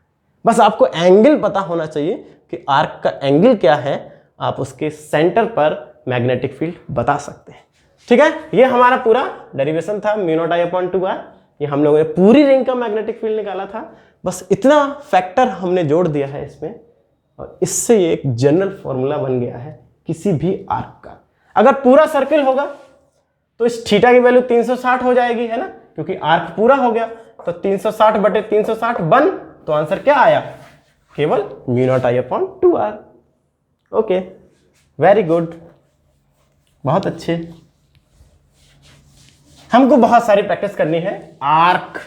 A: बस आपको एंगल पता होना चाहिए कि आर्क का एंगल क्या है, आप उसके सेंटर पर मैग्नेटिक फील्ड बता सकते हैं। ठीक है, ये हमारा पूरा डेरिवेशन था mu naught I upon 2 R. ये हम लोगों ने पूरी रिंग का मैग्नेटिक फील्ड निकाला था, बस इतना फैक्टर हमने जोड़ दिया है इसमें, और इससे ये एक जनरल फॉर्मूला बन गया है किसी भी आर्क का। अगर पूरा सर्किल होगा तो इस थीटा की वैल्यू 360 हो जाएगी, है ना, क्योंकि आर्क पूरा हो गया। तो 360 बटे 360 बन, तो आंसर क्या आया, केवल mu naught I upon 2 R. Okay, very good, बहुत अच्छे। हमको बहुत सारी प्रैक्टिस करनी है आर्क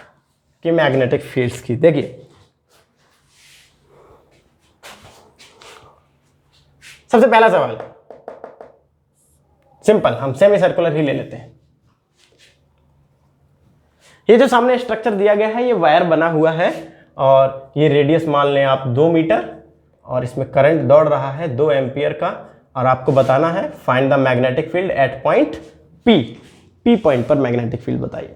A: के मैग्नेटिक फील्ड्स की। देखिए सबसे पहला सवाल सिंपल, हम सेमी सर्कुलर ही ले लेते हैं। ये जो सामने स्ट्रक्चर दिया गया है ये वायर बना हुआ है और ये रेडियस मान लें आप 2 मीटर और इसमें करंट दौड़ रहा है 2 एम्पियर का और आपको बताना है find the magnetic field eight point P. P point पर मैग्नेटिक फील्ड बताइए।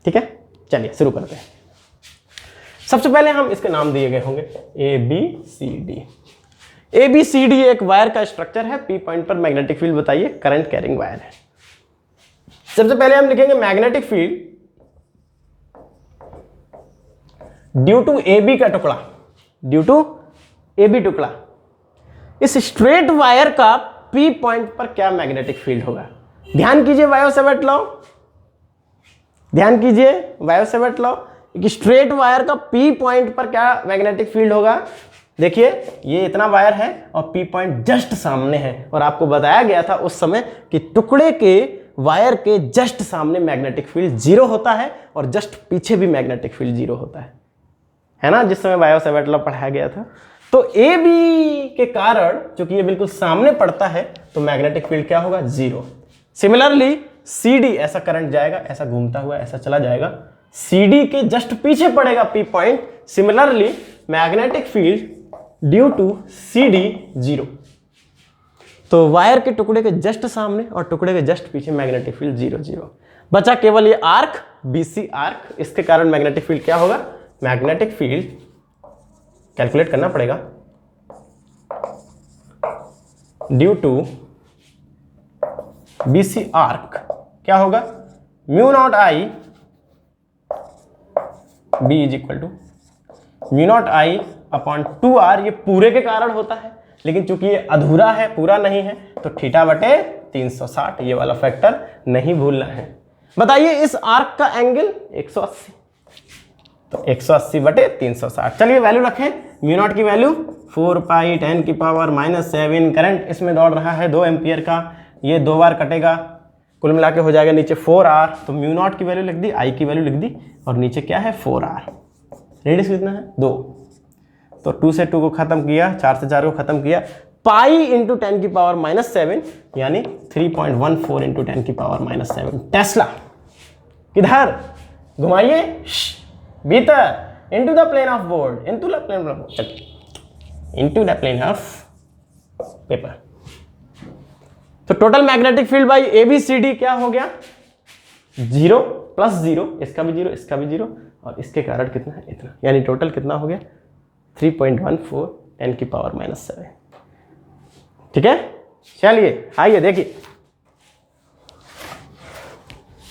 A: ठीक है, चलिए शुरू करते हैं। सबसे पहले हम इसके नाम दिए गए होंगे A B C D. A B C D एक वायर का स्ट्रक्चर है। पी पॉइंट पर मैग्नेटिक फील्ड बताइए, करंट कैरिंग वायर है। सबसे पहले हम लिखेंगे magnetic field due to A B का टुकड़ा, ड्यू टू ए बी टुकड़ा। इस स्ट्रेट वायर का पी पॉइंट पर क्या मैग्नेटिक फील्ड होगा। ध्यान कीजिए वायो-सेवर्ट लॉ, ध्यान कीजिए वायो-सेवर्ट लॉ कि स्ट्रेट वायर का पी पॉइंट पर क्या मैग्नेटिक फील्ड होगा। देखिए ये इतना वायर है और पी पॉइंट जस्ट सामने है और आपको बताया गया था उस समय कि टुकड़े के वायर के जस्ट सामने मैग्नेटिक फील्ड 0 होता है और जस्ट पीछे भी मैग्नेटिक फील्ड 0 होता है ना, जिस समय वायो-सेवर्ट लॉ पढ़ाया गया था। तो ए बी के कारण चूंकि ये बिल्कुल सामने पड़ता है तो मैग्नेटिक फील्ड क्या होगा, 0। सिमिलरली सी डी, ऐसा करंट जाएगा, ऐसा घूमता हुआ ऐसा चला जाएगा, सी डी के जस्ट पीछे पड़ेगा P point. Similarly magnetic field due to C D 0। तो वायर के टुकड़े के जस्ट सामने और टुकड़े के जस्ट पीछे मैग्नेटिक फील्ड 0 0। बचा केवल ये आर्क बीसी आर्क, इसके कारण मैग्नेटिक फील्ड क्या होगा, मैग्नेटिक फील्ड कैलकुलेट करना पड़ेगा ड्यू टू बीसी आर्क क्या होगा, mu naught I B is equal to mu naught I upon 2r। ये पूरे के कारण होता है लेकिन चूंकि ये अधूरा है, पूरा नहीं है, तो थीटा बटे 360 ये वाला फैक्टर नहीं भूलना है। बताइए इस आर्क का एंगल 180, तो 180 बटे 360। चलिए वैल्यू रखें, म्यू नॉट की वैल्यू 4 पाई 10 की पावर -7। करंट इसमें दौड़ रहा है 2 एम्पियर का, ये 2 बार कटेगा, कुल मिला के हो जाएगा नीचे 4r। तो म्यू नॉट की वैल्यू लिख दी, आई की वैल्यू लिख दी और नीचे क्या है 4r। रेडियस कितना है 2, तो 2 से 2 को खत्म किया, 4 से 4 को खत्म किया, पाई इंटू 10 की पावर -7 यानी 3.14 इंटू 10 की पावर -7 टेस्ला। किधर घुमाइए, भीतर, into the plane of board, into the plane of board, into the plane of paper. तो total magnetic field by A B C D क्या हो गया, 0 + 0, इसका भी 0 इसका भी 0 और इसके कारण कितना है इतना, यानी टोटल कितना हो गया 3.14 10 की पावर -7। ठीक है, चलिए आइए देखिए,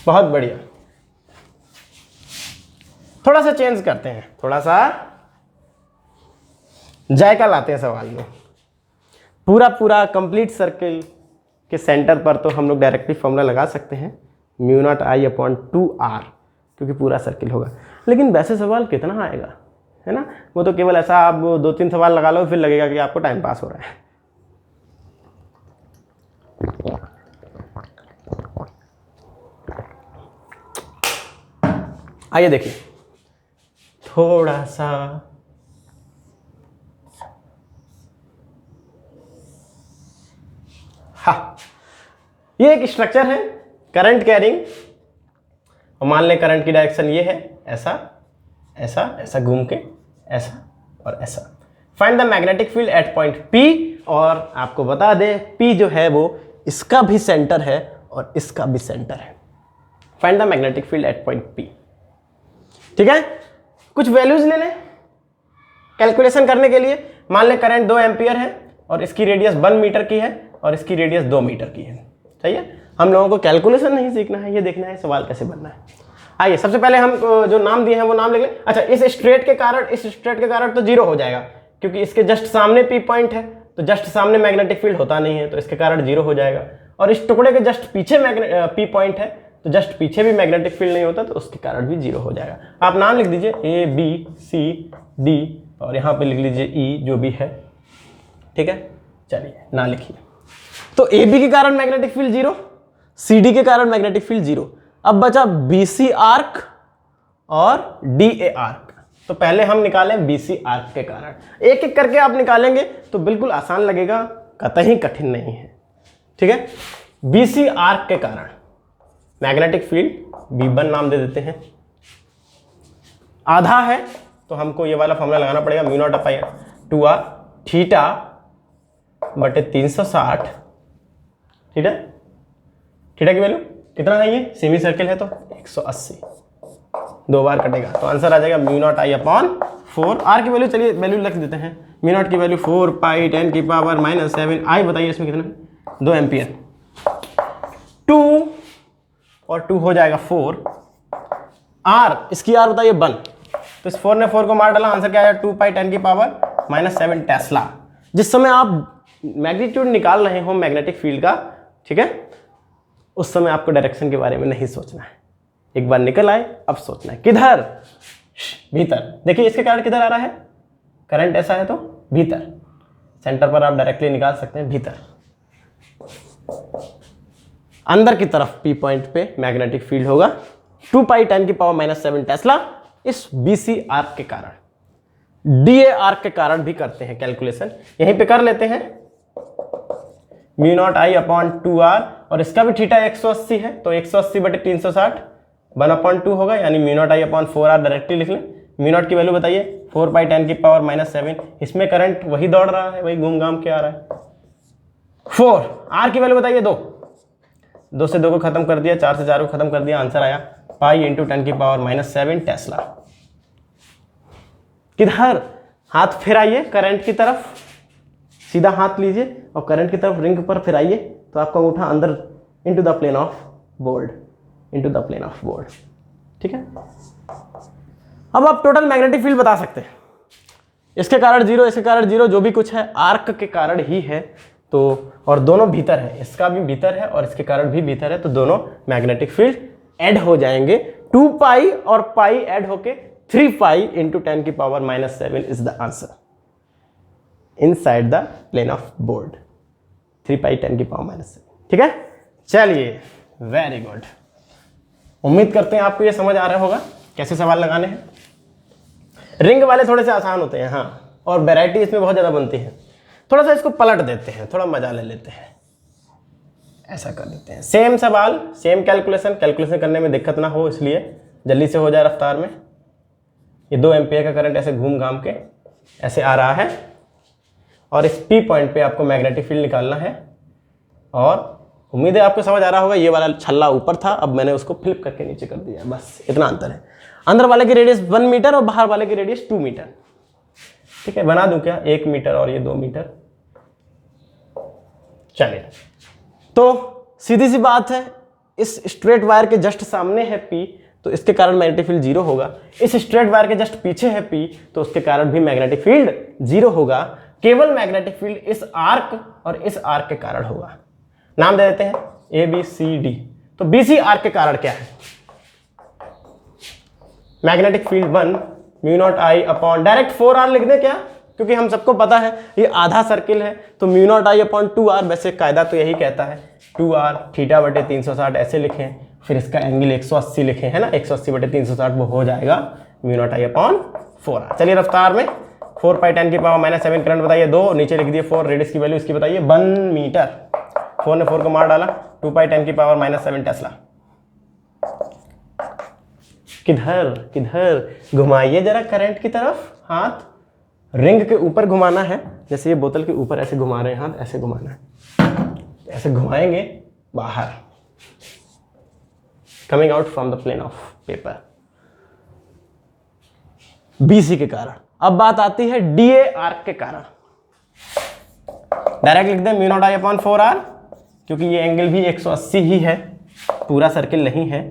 A: बहुत बढ़िया। थोड़ा सा चेंज करते हैं, थोड़ा सा जायका लाते हैं सवाल में। पूरा कंप्लीट सर्किल के सेंटर पर तो हम लोग डायरेक्टली फॉर्मूला लगा सकते हैं mu naught I upon 2r, क्योंकि पूरा सर्किल होगा। लेकिन वैसे सवाल कितना आएगा, है ना, वो तो केवल ऐसा आप 2-3 सवाल लगा लो फिर लगेगा कि आपको टाइम पास हो रहा है। आइए देखिए थोड़ा सा, हाँ, ये एक स्ट्रक्चर है करंट कैरिंग और मान लें करंट की डायरेक्शन ये है, ऐसा ऐसा ऐसा घूम के ऐसा और ऐसा। Find the magnetic field eight point P, और आपको बता दें P जो है वो इसका भी सेंटर है और इसका भी सेंटर है। Find the magnetic field eight point P। ठीक है, कुछ वैल्यूज ले लें कैलकुलेशन करने के लिए। मान लें करंट 2 एम्पियर है और इसकी रेडियस 1 मीटर की है और इसकी रेडियस 2 मीटर की है। सही है, हम लोगों को कैलकुलेशन नहीं सीखना है, ये देखना है सवाल कैसे बनना है। आइए सबसे पहले हम जो नाम दिए हैं वो नाम लिख लें। अच्छा, इस स्ट्रेट के कारण तो 0 हो जाएगा क्योंकि इसके जस्ट सामने P पॉइंट है, तो जस्ट सामने मैग्नेटिक फील्ड होता नहीं है, तो इसके कारण 0 हो जाएगा। और इस टुकड़े के जस्ट पीछे P पॉइंट है, तो जस्ट पीछे भी मैग्नेटिक फील्ड नहीं होता, तो उसके कारण भी 0 हो जाएगा। आप नाम लिख दीजिए A B C D और यहाँ पे लिख लीजिए E जो भी है। ठीक है, चलिए ना लिखिए। तो ए बी के कारण मैग्नेटिक फील्ड 0, सी डी के कारण मैग्नेटिक फील्ड 0। अब बचा बी सी आर्क और डी ए आर्क। तो पहले हम निकालें बी सी आर्क के कारण, एक एक करके आप निकालेंगे तो बिल्कुल आसान लगेगा, कतई कठिन नहीं है। ठीक है, बी सी आर्क के कारण मैग्नेटिक फील्ड V1 नाम दे देते हैं। आधा है तो हमको ये वाला फॉर्मूला लगाना पड़ेगा, म्यू नॉट पाई 2r थीटा बटे 360। ठीक है, थीटा की वैल्यू कितना है, ये सेमी सर्किल है तो 180, 2 बार कटेगा तो आंसर आ जाएगा mu naught I upon 4। R की वैल्यू चलिए वैल्यू लिख देते हैं, म्यू नॉट की वैल्यू 4 पाई 10 की पावर -7। आई बताइए इसमें कितना है, 2 एम्पियर। 2 और 2 हो जाएगा 4। आर, इसकी आर बताइए 1, तो इस 4 ने 4 को मार डाला, आंसर क्या आया 2 पाई 10 की पावर -7 टेस्ला। जिस समय आप मैग्नीट्यूड निकाल रहे हो मैग्नेटिक फील्ड का, ठीक है, उस समय आपको डायरेक्शन के बारे में नहीं सोचना है। एक बार निकल आए अब सोचना है किधर, भीतर। देखिए इसके कारण किधर आ रहा है, करंट ऐसा है तो भीतर, सेंटर पर आप डायरेक्टली निकाल सकते हैं भीतर। अंदर की तरफ P पॉइंट पे मैग्नेटिक फील्ड होगा 2 पाई 10 की पावर -7 टेस्ला इस BC आर्क के कारण। DA आर्क के कारण भी करते हैं कैलकुलेशन, यहीं पे कर लेते हैं। Mu naught I upon 2r और इसका भी थीटा 180 है तो 180 बटे 360 1/2 होगा, यानी mu naught I upon 4r directly लिख लें। म्यू नॉट की वैल्यू बताइए 4 पाई 10 की पावर -7। इसमें करंट वही दौड़ रहा है, वही घूम घाम के आ रहा है। 4, आर की वैल्यू बताइए 2, 2 से 2 को खत्म कर दिया, 4 से 4 को खत्म कर दिया, आंसर आया पाई इंटू 10 की पावर -7 टेस्ला। किधर, हाथ फिराइए करंट की तरफ, सीधा हाथ लीजिए और करंट की तरफ रिंग पर फिराइए तो आपका अंगूठा अंदर into the plane of board, into the plane of board. ठीक है, अब आप टोटल मैग्नेटिक फील्ड बता सकते हैं। इसके कारण 0, इसके कारण 0, जो भी कुछ है आर्क के कारण ही है, तो और दोनों भीतर है, इसका भी भीतर है और इसके कारण भी भीतर है, तो दोनों मैग्नेटिक फील्ड ऐड हो जाएंगे। 2 पाई और पाई ऐड होके 3 पाई इंटू 10 की power -7 is the answer inside the plane of board. 3 pi 10 की पावर -7। ठीक है, चलिए वेरी गुड। उम्मीद करते हैं आपको ये समझ आ रहा होगा कैसे सवाल लगाने हैं। रिंग वाले थोड़े से आसान होते हैं, हाँ, और वैरायटी इसमें बहुत ज़्यादा बनती है। थोड़ा सा इसको पलट देते हैं, थोड़ा मजा ले लेते हैं, ऐसा कर देते हैं। सेम सवाल, सेम कैलकुलेशन, कैलकुलेशन करने में दिक्कत ना हो इसलिए जल्दी से हो जाए रफ्तार में। ये 2 एम्पियर का करंट ऐसे घूम घाम के ऐसे आ रहा है और इस P पॉइंट पे आपको मैग्नेटिक फील्ड निकालना है। और उम्मीद है आपको समझ आ रहा होगा, ये वाला छल्ला ऊपर था, अब मैंने उसको फ्लिप करके नीचे कर दिया, बस इतना अंतर है। अंदर वाले की रेडियस 1 मीटर और बाहर वाले की रेडियस 2 मीटर। ठीक है, बना दूं क्या, 1 मीटर और ये 2 मीटर। चलिए, तो सीधी सी बात है, इस स्ट्रेट वायर के जस्ट सामने है P, तो इसके कारण मैग्नेटिक फील्ड 0 होगा। इस स्ट्रेट वायर के जस्ट पीछे है P, तो उसके कारण भी मैग्नेटिक फील्ड 0 होगा। केवल मैग्नेटिक फील्ड इस आर्क और इस आर्क के कारण होगा। नाम दे देते हैं ABCD। तो BC आर्क के कारण क्या है, magnetic field 1 mu naught I upon direct 4r लिख दें क्या, क्योंकि हम सबको पता है ये आधा सर्किल है, तो mu naught I upon 2r। वैसे कायदा तो यही कहता है 2r थीटा बटे 360 ऐसे लिखें, फिर इसका एंगल 180 लिखें, है ना, 180 बटे 360 वो हो जाएगा mu naught I upon 4r। चलिए रफ्तार में 4 पाई 10 की पावर -7 करंट बताइए 2, नीचे लिख दिए 4, रेडियस की वैल्यू इसकी बताइए 1 मीटर। 4 ने 4 को मार डाला, 2 पाई 10 की पावर -7 टेस्ला। किधर किधर घुमाइए जरा करंट की तरफ, हाथ रिंग के ऊपर घुमाना है, जैसे ये बोतल के ऊपर ऐसे घुमा रहे हैं हाथ, ऐसे घुमाना है, ऐसे घुमाएंगे बाहर, coming out from the plane of paper. BC के कारण। अब बात आती है DA आर्क के कारण। डायरेक्ट लिख दें mu naught I upon 4r, क्योंकि ये एंगल भी 180 ही है, पूरा सर्किल नहीं है।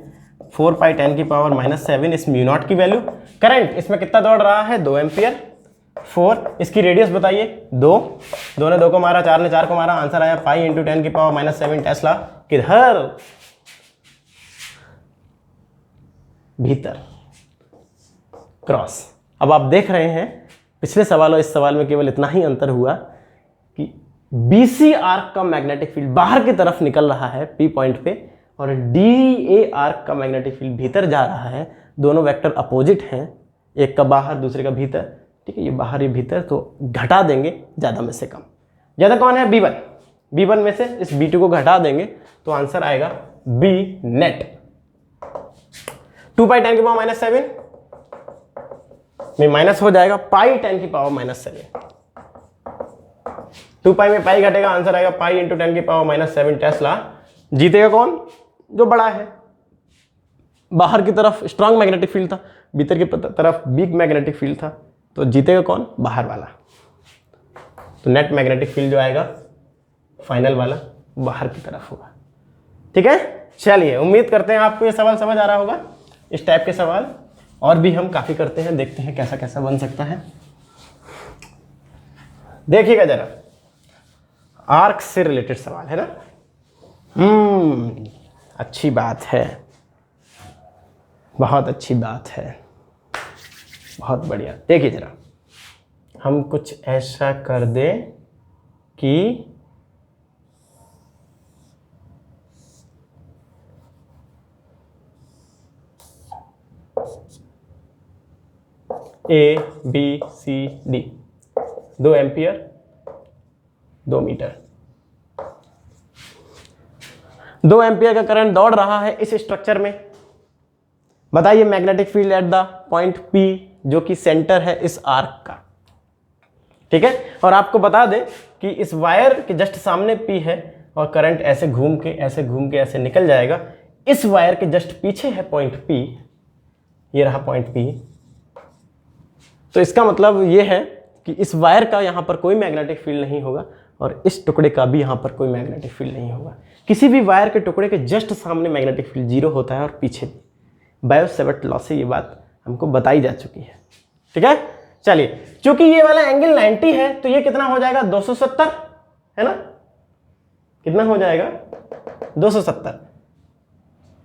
A: 4 पाई 10 की पावर -7 इस म्यू नॉट की वैल्यू। करंट इसमें कितना दौड़ रहा है, 2 एम्पियर। 4, इसकी रेडियस बताइए 2, 2 ने 2 को मारा, 4 ने 4 को मारा, आंसर आया पाई इंटू 10 की पावर -7 टेस्ला। किधर, भीतर, क्रॉस। अब आप देख रहे हैं पिछले सवाल और इस सवाल में केवल इतना ही अंतर हुआ कि BC आर्क का मैग्नेटिक फील्ड बाहर की तरफ निकल रहा है P पॉइंट पे, और DA आर्क का मैग्नेटिक फील्ड भीतर जा रहा है। दोनों वेक्टर अपोजिट हैं, एक का बाहर दूसरे का भीतर। ठीक है, ये बाहर ये भीतर, तो घटा देंगे ज़्यादा में से कम। ज़्यादा कौन है, B1। B1 में से इस B2 को घटा देंगे तो आंसर आएगा B नेट। 2 पाई 10 की पावर -7 में माइनस हो जाएगा पाई 10 की पावर -7। 2 पाई में पाई घटेगा, आंसर आएगा पाई इंटू 10 की पावर -7 टेस्ला। जीतेगा कौन? जो बड़ा है। बाहर की तरफ स्ट्रांग मैग्नेटिक फील्ड था, भीतर की तरफ वीक मैग्नेटिक फील्ड था, तो जीतेगा कौन? बाहर वाला। तो नेट मैग्नेटिक फील्ड जो आएगा फाइनल वाला बाहर की तरफ होगा। ठीक है, चलिए उम्मीद करते हैं आपको ये सवाल समझ आ रहा होगा। इस टाइप के सवाल और भी हम काफी करते हैं, देखते हैं कैसा कैसा बन सकता है। देखिएगा जरा, आर्क से रिलेटेड सवाल है ना। अच्छी बात है, बहुत अच्छी बात है, बहुत बढ़िया। देखिए जरा, हम कुछ ऐसा कर दें कि A B C D 2 ampere 2 metre, 2 ampere का करंट दौड़ रहा है इस स्ट्रक्चर में। बताइए magnetic field at the point P जो कि सेंटर है इस आर्क का। ठीक है, और आपको बता दें कि इस वायर के जस्ट सामने P है और करंट ऐसे घूम के ऐसे निकल जाएगा। इस वायर के जस्ट पीछे है पॉइंट P, ये रहा पॉइंट P। तो इसका मतलब ये है कि इस वायर का यहाँ पर कोई मैग्नेटिक फील्ड नहीं होगा और इस टुकड़े का भी यहाँ पर कोई मैग्नेटिक फील्ड नहीं होगा। किसी भी वायर के टुकड़े के जस्ट सामने मैग्नेटिक फील्ड 0 होता है और पीछे भी। बायो-सैवर्ट लॉ से ये बात हमको बताई जा चुकी है। ठीक है, चलिए, चूंकि ये वाला एंगल 90 है तो ये कितना हो जाएगा? 270 है ना। कितना हो जाएगा? 270।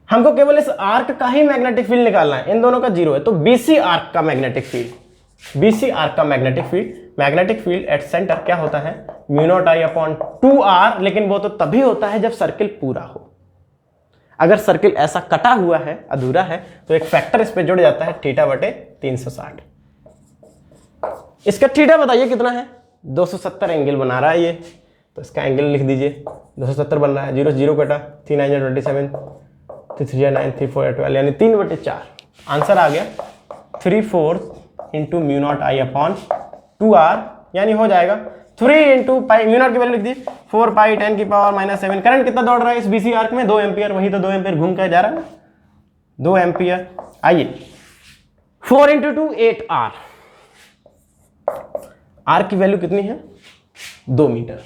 A: हमको केवल इस आर्क का ही मैग्नेटिक फील्ड निकालना है, इन दोनों का 0 है। तो BC आर्क का मैग्नेटिक फील्ड, BC आर्क का मैग्नेटिक फील्ड एट सेंटर क्या होता है? μ0I/2r। लेकिन वो तो तभी होता है जब सर्किल पूरा हो। अगर सर्किल ऐसा कटा हुआ है, अधूरा है, तो एक फैक्टर इस पे जुड़ जाता है θ/360। इसका थीटा बताइए कितना है? 270 एंगल बना रहा है ये, तो इसका एंगल लिख दीजिए। 270 बन रहा है, 0 से 0 कटा, 3 9 27, 3 9 3 4 12, यानी 3/4। आंसर आ गया 3/4 इंटू μ0I/2r, यानी हो जाएगा 3 इंटू पाई, μ0 की वैल्यू लिख दी 4 पाई 10 की पावर -7। करंट कितना दौड़ रहा है इस BC आर्क में? 2 एम्पियर। वही तो 2 एम्पियर घूम कर जा रहा है, 2 एम्पियर। आइए 4 इंटू 2 8r। आर की वैल्यू कितनी है? 2 मीटर।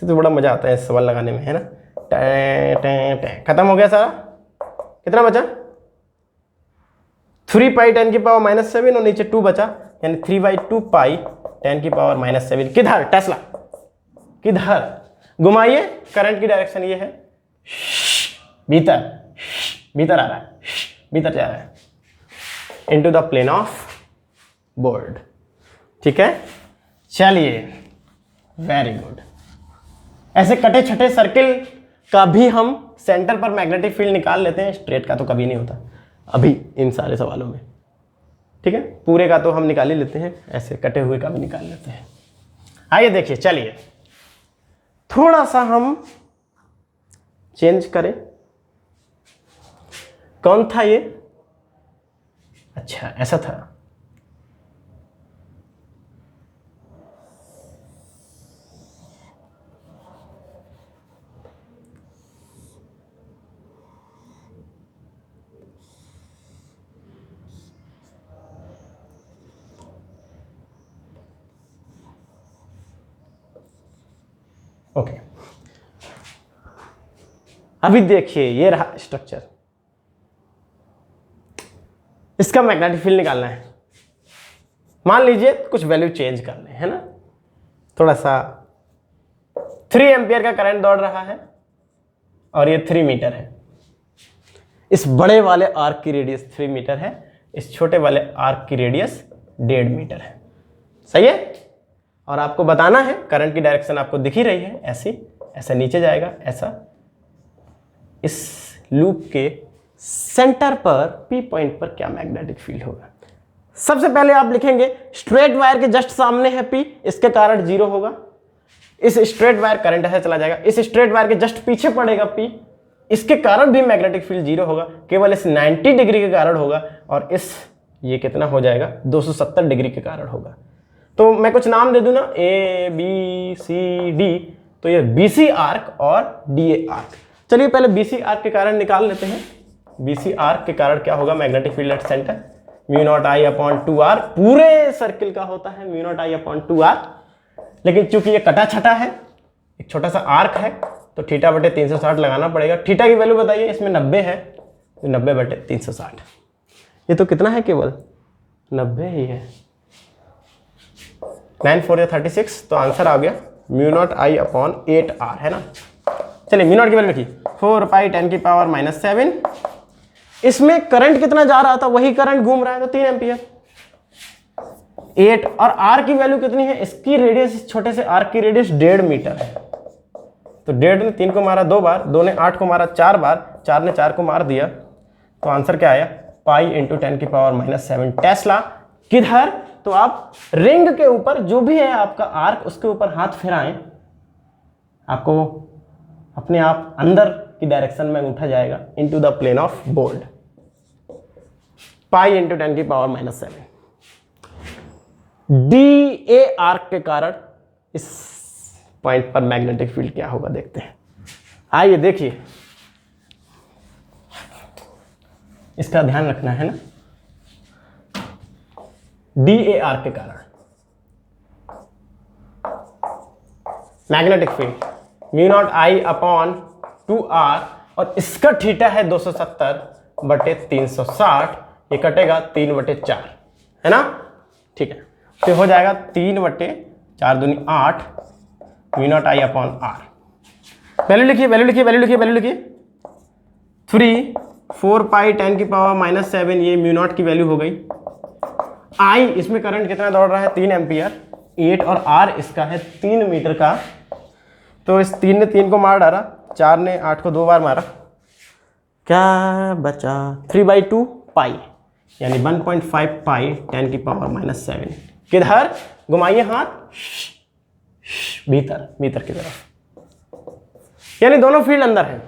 A: तो बड़ा मजा आता है इस सवाल लगाने में, है ना। खत्म हो गया सारा। कितना बचा? 3 पाई 10 की पावर -7 और नीचे 2 बचा, यानी 3/2 पाई 10 की पावर -7। किधर? टेस्ला किधर? घुमाइए, करंट की डायरेक्शन ये है, भीतर भीतर आ रहा है, भीतर जा रहा है, into the plane of board. ठीक है, चलिए, वेरी गुड। ऐसे कटे छठे सर्किल का भी हम सेंटर पर मैग्नेटिक फील्ड निकाल लेते हैं, स्ट्रेट का तो कभी नहीं होता अभी इन सारे सवालों में। ठीक है, पूरे का तो हम निकाल ही लेते हैं, ऐसे कटे हुए का भी निकाल लेते हैं। आइए देखिए, चलिए थोड़ा सा हम चेंज करें। कौन था ये? अच्छा, ऐसा था। ओके, अभी देखिए, ये रहा स्ट्रक्चर। इसका मैग्नेटिक फील्ड निकालना है। मान लीजिए कुछ वैल्यू चेंज कर लें, है ना। थोड़ा सा 3 एम्पियर का करंट दौड़ रहा है और ये 3 मीटर है। इस बड़े वाले आर्क की रेडियस 3 मीटर है, इस छोटे वाले आर्क की रेडियस 1.5 मीटर है। सही है। और आपको बताना है, करंट की डायरेक्शन आपको दिख ही रही है, ऐसी, ऐसा नीचे जाएगा, ऐसा। इस लूप के सेंटर पर P पॉइंट पर क्या मैग्नेटिक फील्ड होगा? सबसे पहले आप लिखेंगे स्ट्रेट वायर के जस्ट सामने है P, इसके कारण 0 होगा। इस स्ट्रेट वायर करंट ऐसे चला जाएगा, इस स्ट्रेट वायर के जस्ट पीछे पड़ेगा P, इसके कारण भी मैग्नेटिक फील्ड 0 होगा, केवल इस 90 डिग्री के कारण होगा, और इस ये कितना हो जाएगा 270 डिग्री के कारण होगा। तो मैं कुछ नाम दे दूं ना, ए बी सी डी, तो ये BC आर्क और DA आर्क। चलिए पहले BC आर्क के कारण निकाल लेते हैं। BC आर्क के कारण क्या होगा, magnetic field at centre μ0I/2r, पूरे सर्किल का होता है μ0I/2r, लेकिन चूंकि ये कटा छटा है, एक छोटा सा आर्क है, तो θ/360 लगाना पड़ेगा। थीटा की वैल्यू बताइए, इसमें 90 है, तो 90/360, ये तो कितना है, केवल 90 ही है। 9 4 36, तो आंसर आ गया μ0I/8r, है ना। चलिए μ0 की वैल्यू लिखिए 4π10⁻⁻7। इसमें करंट कितना जा रहा था, वही करंट घूम रहा है, तो 3 एम्पियर। 8 और r की वैल्यू कितनी है, इसकी रेडियस, इस छोटे से आर्क की रेडियस 1.5 मीटर है, तो 1.5 ने 3 को मारा 2 बार, 2 ने 8 को मारा 4 बार, 4 ने 4 को मार दिया, तो आंसर क्या आया, π×10⁻⁷ टेस्ला। किधर, तो आप रिंग के ऊपर जो भी है आपका आर्क, उसके ऊपर हाथ फिराएं, आपको अपने आप अंदर की डायरेक्शन में उठा जाएगा, into the plane of board, π×10⁻⁷। DA arc के कारण इस पॉइंट पर मैग्नेटिक फील्ड क्या होगा, देखते हैं। आइए देखिए, इसका ध्यान रखना है ना। DA आर्क के कारण मैग्नेटिक फील्ड μ0I/2r, और इसका थीटा है 270/360, ये कटेगा 3/4, है ना, ठीक है। तो हो जाएगा 3/4 दूनी 8 μ0I/r। वैल्यू लिखिए, वैल्यू लिखिए, वैल्यू लिखिए, वैल्यू लिखिए, 3 4π10⁻⁷, ये μ0 की वैल्यू हो गई। I, इसमें करंट कितना दौड़ रहा है, 3 एम्पियर। 8 और r इसका है 3 मीटर का, तो इस 3 ने 3 को मार डाला, 4 ने 8 को 2 बार मारा, क्या बचा, 3/2 पाई, यानी 1.5 पाई 10⁻⁷। किधर घुमाइए हाथ, भीतर, भीतर की तरफ, यानी दोनों फील्ड अंदर है।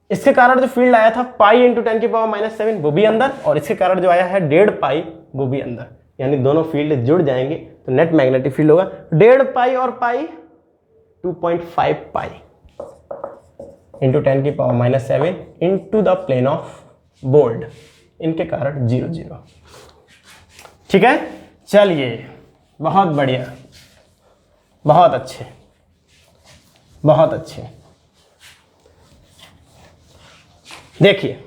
A: इसके कारण जो फील्ड आया था π×10⁻⁷, वो भी अंदर, और इसके कारण जो आया है 1.5 पाई, वो भी अंदर, यानी दोनों फील्ड जुड़ जाएंगे, तो नेट मैग्नेटिक फील्ड होगा 1.5 पाई और pi 2.5 pi ×10⁻⁷ into the plane of board, इनके कारण 0 0। ठीक है, चलिए, बहुत बढ़िया, बहुत अच्छे, बहुत अच्छे। देखिए,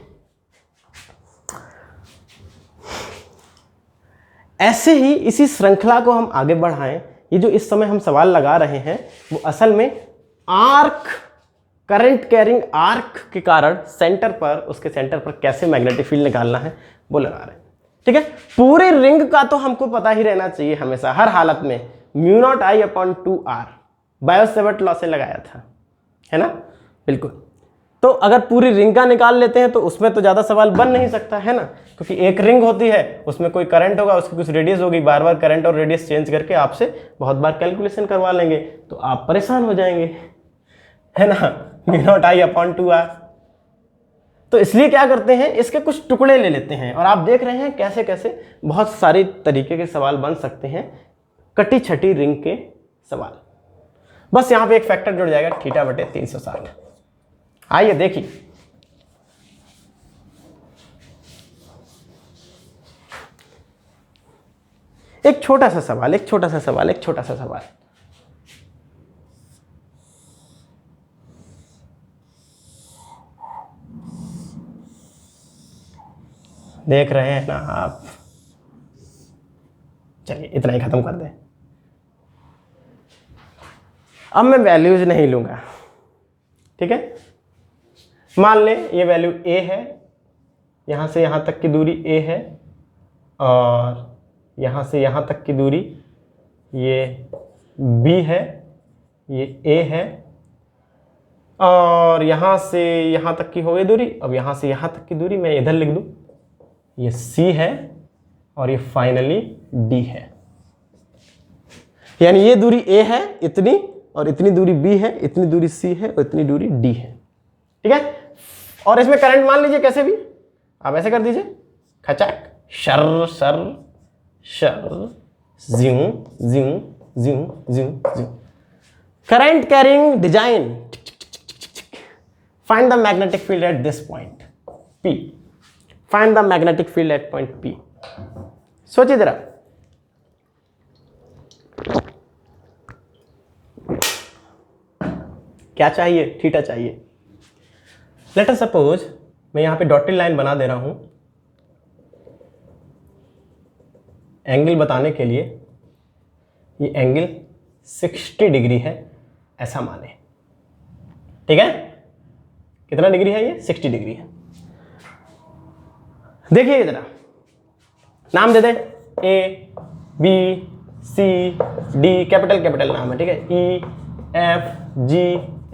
A: ऐसे ही इसी श्रृंखला को हम आगे बढ़ाएं। ये जो इस समय हम सवाल लगा रहे हैं, वो असल में आर्क, करंट कैरिंग आर्क के कारण सेंटर पर, उसके सेंटर पर कैसे मैग्नेटिक फील्ड निकालना है वो लगा रहे हैं। ठीक है, पूरे रिंग का तो हमको पता ही रहना चाहिए हमेशा, हर हालत में, μ0I/2r, बायो-सेवर्ट लॉ से लगाया था, है ना, बिल्कुल। तो अगर पूरी रिंग का निकाल लेते हैं तो उसमें तो ज़्यादा सवाल बन नहीं सकता, है ना, क्योंकि एक रिंग होती है, उसमें कोई करंट होगा, उसकी कुछ रेडियस होगी, बार बार करंट और रेडियस चेंज करके आपसे बहुत बार कैलकुलेशन करवा लेंगे, तो आप परेशान हो जाएंगे, है ना, μ0I/2r। तो इसलिए क्या करते हैं, इसके कुछ टुकड़े ले लेते हैं, और आप देख रहे हैं कैसे कैसे बहुत सारे तरीके के सवाल बन सकते हैं, कटी छटी रिंग के सवाल। बस यहाँ पे एक फैक्टर जुड़ जाएगा, θ/360। आइए देखिए, एक छोटा सा सवाल, एक छोटा सा सवाल, एक छोटा सा सवाल। देख रहे हैं ना आप, चलिए इतना ही खत्म कर दें। अब मैं वैल्यूज नहीं लूंगा, ठीक है। मान लें ये वैल्यू a है, यहाँ से यहाँ तक की दूरी a है, और यहाँ से यहाँ तक की दूरी ये b है, ये a है, और यहाँ से यहाँ तक की हो गई दूरी। अब यहाँ से यहाँ तक की दूरी मैं इधर लिख दूँ, ये c है, और ये फाइनली d है, यानी ये दूरी a है इतनी, और इतनी दूरी b है, इतनी दूरी c है, और इतनी दूरी d है। ठीक है, और इसमें करंट मान लीजिए कैसे भी आप ऐसे कर दीजिए, खचाक, शर शर शर, ज्यूं ज्यूं ज्यूं ज्यूं ज्यूं। Current carrying design, find the magnetic field at this point P, find the magnetic field eight point P। सोचिए जरा, क्या चाहिए? थीटा चाहिए। लेट अस सपोज मैं यहां पे डॉटेड लाइन बना दे रहा हूं एंगल बताने के लिए। ये एंगल 60 डिग्री है ऐसा माने, ठीक है? कितना डिग्री है ये? 60 डिग्री है। देखिए जरा, नाम दे दे A B C D, capital नाम है, ठीक है? E F G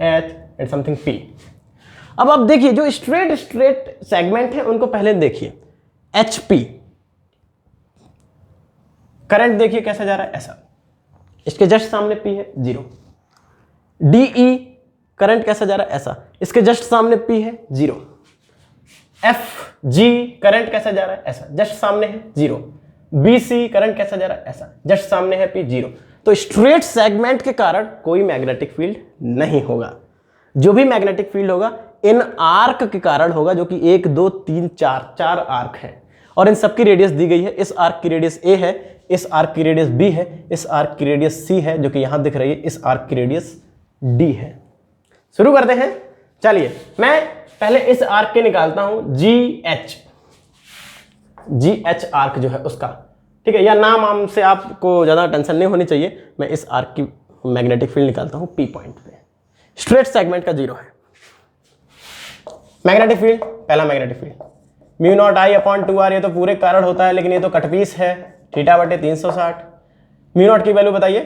A: H and something P। अब आप देखिए जो स्ट्रेट सेगमेंट है उनको पहले देखिए। HP करंट देखिए कैसा जा रहा है, ऐसा। इसके जस्ट सामने P है 0। DE करंट कैसा जा रहा है, ऐसा। इसके जस्ट सामने P है 0। FG करंट कैसा जा रहा है, ऐसा, जस्ट सामने है 0। BC करंट कैसा जा रहा है, ऐसा, जस्ट सामने है P 0। तो स्ट्रेट सेगमेंट के कारण कोई मैग्नेटिक फील्ड नहीं होगा। जो भी मैग्नेटिक फील्ड होगा इन आर्क के कारण होगा, जो कि 1 2 3 4 आर्क है और इन सबकी रेडियस दी गई है। इस आर्क की रेडियस A है, इस आर्क की रेडियस B है, इस आर्क की रेडियस C है जो कि यहां दिख रही है, इस आर्क की रेडियस D है। शुरू करते हैं। चलिए मैं पहले इस आर्क के निकालता हूं GH आर्क जो है उसका, ठीक है? या नाम से आपको ज्यादा टेंशन नहीं होनी चाहिए। मैं इस आर्क की मैग्नेटिक फील्ड निकालता हूं P पॉइंट पे। स्ट्रेट सेगमेंट का 0 है। मैग्नेटिक फील्ड, पहला magnetic field mu naught I upon 2R। ये तो पूरे कारण होता है लेकिन ये तो कटपीस है, थीटा बटे 360। म्यू नॉट की वैल्यू बताइए,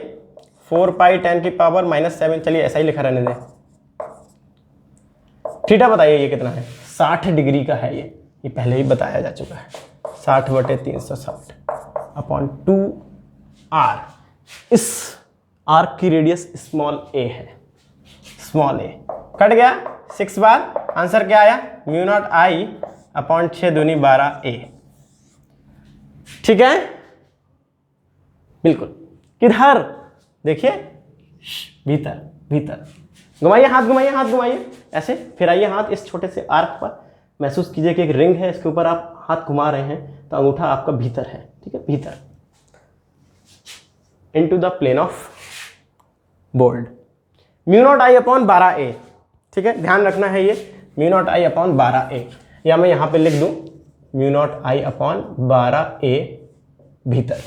A: 4 पाई 10 की पावर -7। चलिए ऐसा ही लिखा रहने दें। थीटा बताइए ये कितना है, 60 डिग्री का है। ये पहले ही बताया जा चुका है, 60 बटे 360 अपॉन 2R। इस आर्क की रेडियस स्मॉल a है, स्मॉल a। कट गया 6 बार। आंसर क्या आया? म्यू नॉट I अपॉन 6 दूनी 12A। ठीक है, बिल्कुल। किधर? देखिए भीतर, भीतर। घुमाइए हाथ, घुमाइए हाथ, घुमाइए ऐसे, फिर आइए हाथ इस छोटे से आर्क पर। महसूस कीजिए कि एक रिंग है, इसके ऊपर आप हाथ घुमा रहे हैं तो अंगूठा आपका भीतर है, ठीक है? भीतर, into the plane of board. Mu naught I upon 12A, ठीक है? ध्यान रखना है ये mu naught I upon 12A, या मैं यहां पे लिख दूं mu naught I upon 12A भीतर।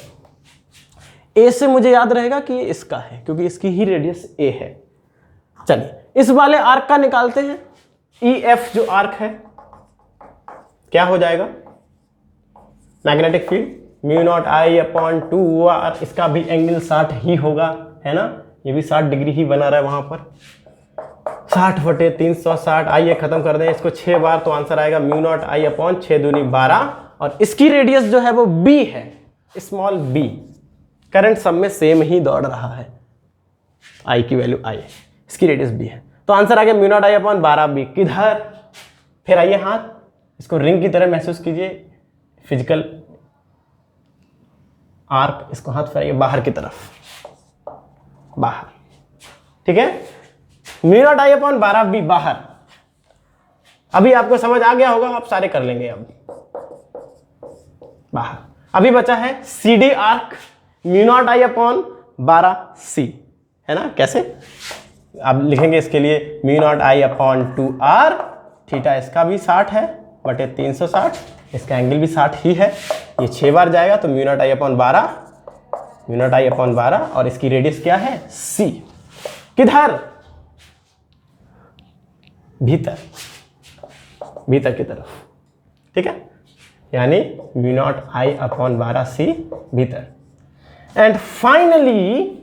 A: A से मुझे याद रहेगा कि ये इसका है क्योंकि इसकी ही रेडियस A है। चलिए इस वाले आर्क का निकालते हैं। EF जो आर्क है क्या हो जाएगा? Magnetic field mu naught I upon 2R। इसका भी एंगल 60 ही होगा, है ना? ये भी 60 डिग्री ही बना रहा है वहां पर। 60 बटे 360। आइए खत्म कर दें इसको 6 बार तो आंसर आएगा म्यू नॉट I अपॉन 6 दूनी 12। और इसकी रेडियस जो है वो B है, स्मॉल b। करंट सब में सेम ही दौड़ रहा है, I की वैल्यू I है, इसकी रेडियस B है। तो आंसर आ गया mu naught I upon 12B। किधर? फिर आइए हाथ, इसको रिंग की तरह महसूस कीजिए, फिजिकल आर्क। इसको हाथ फिराइए बाहर की तरफ, बाहर, ठीक है? Mu naught I upon 12B बाहर। अभी आपको समझ आ गया होगा, आप सारे कर लेंगे अब। बाहर अभी बचा है CD arc, mu naught I upon 12C, है ना? कैसे आप लिखेंगे इसके लिए? Mu naught I upon 2R। Theta इसका भी 60 है बटे 360, इसका एंगल भी 60 ही है। ये 6 बार जाएगा तो mu naught I upon 12, mu naught I upon 12। और इसकी रेडियस क्या है? C। किधर? भीतर, भीतर की तरफ, ठीक है? यानी mu naught I upon 12C भीतर। एंड फाइनली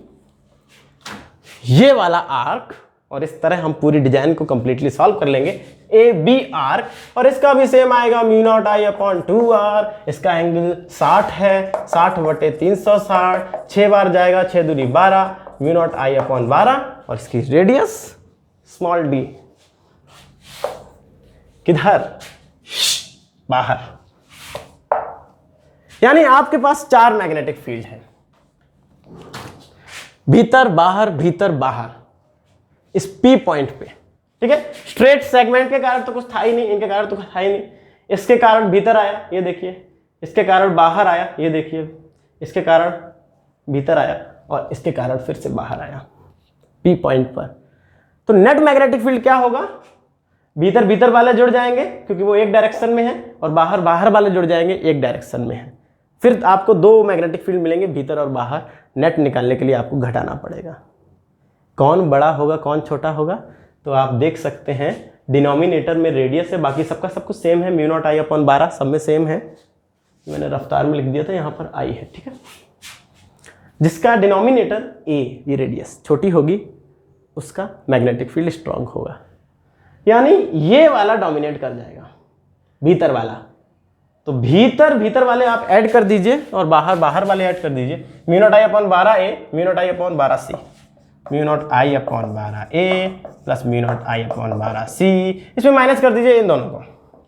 A: ये वाला आर्क, और इस तरह हम पूरी डिजाइन को कंप्लीटली सॉल्व कर लेंगे। AB आर्क, और इसका भी सेम आएगा mu naught I upon 2R। इसका एंगल 60 है, 60 बटे 360, 6 बार जाएगा, 6 दूनी 12, म्यू नॉट I अपॉन 12। और इसकी रेडियस स्मॉल d। किधर, बाहर। यानी आपके पास 4 मैग्नेटिक फील्ड है, भीतर बाहर भीतर बाहर, इस पी पॉइंट पे, ठीक है। स्ट्रेट सेगमेंट के कारण तो कुछ था ही नहीं, इनके कारण तो कुछ था ही नहीं। इसके कारण भीतर आया, ये देखिए, इसके कारण बाहर आया, ये देखिए, इसके कारण भीतर आया, और इसके कारण फिर से बाहर आया पी पॉइंट पर। तो नेट मैग्नेटिक फील्ड क्या होगा, भीतर भीतर वाले जुड़ जाएंगे क्योंकि वो एक डायरेक्शन में है, और बाहर बाहर वाले जुड़ जाएंगे एक डायरेक्शन में है। फिर आपको 2 मैग्नेटिक फील्ड मिलेंगे, भीतर और बाहर। नेट निकालने के लिए आपको घटाना पड़ेगा, कौन बड़ा होगा कौन छोटा होगा। तो आप देख सकते हैं डिनोमिनेटर में रेडियस है, बाकी सबका सब कुछ सेम है, म्यू नॉट आई अपॉन 12 सब में सेम है। मैंने रफ्तार में लिख दिया था, यहाँ पर आई है, ठीक है। जिसका डिनोमिनेटर ए, ये रेडियस छोटी होगी, उसका मैग्नेटिक फील्ड स्ट्रांग होगा। यानी ये वाला डोमिनेट कर जाएगा, भीतर वाला। तो भीतर वाले आप ऐड कर दीजिए और बाहर बाहर वाले ऐड कर दीजिए। Mu naught I upon 12 A, mu naught I upon 12 C, mu naught I upon 12 A plus mu naught I upon 12 C. इसमें माइनस कर दीजिए इन दोनों को,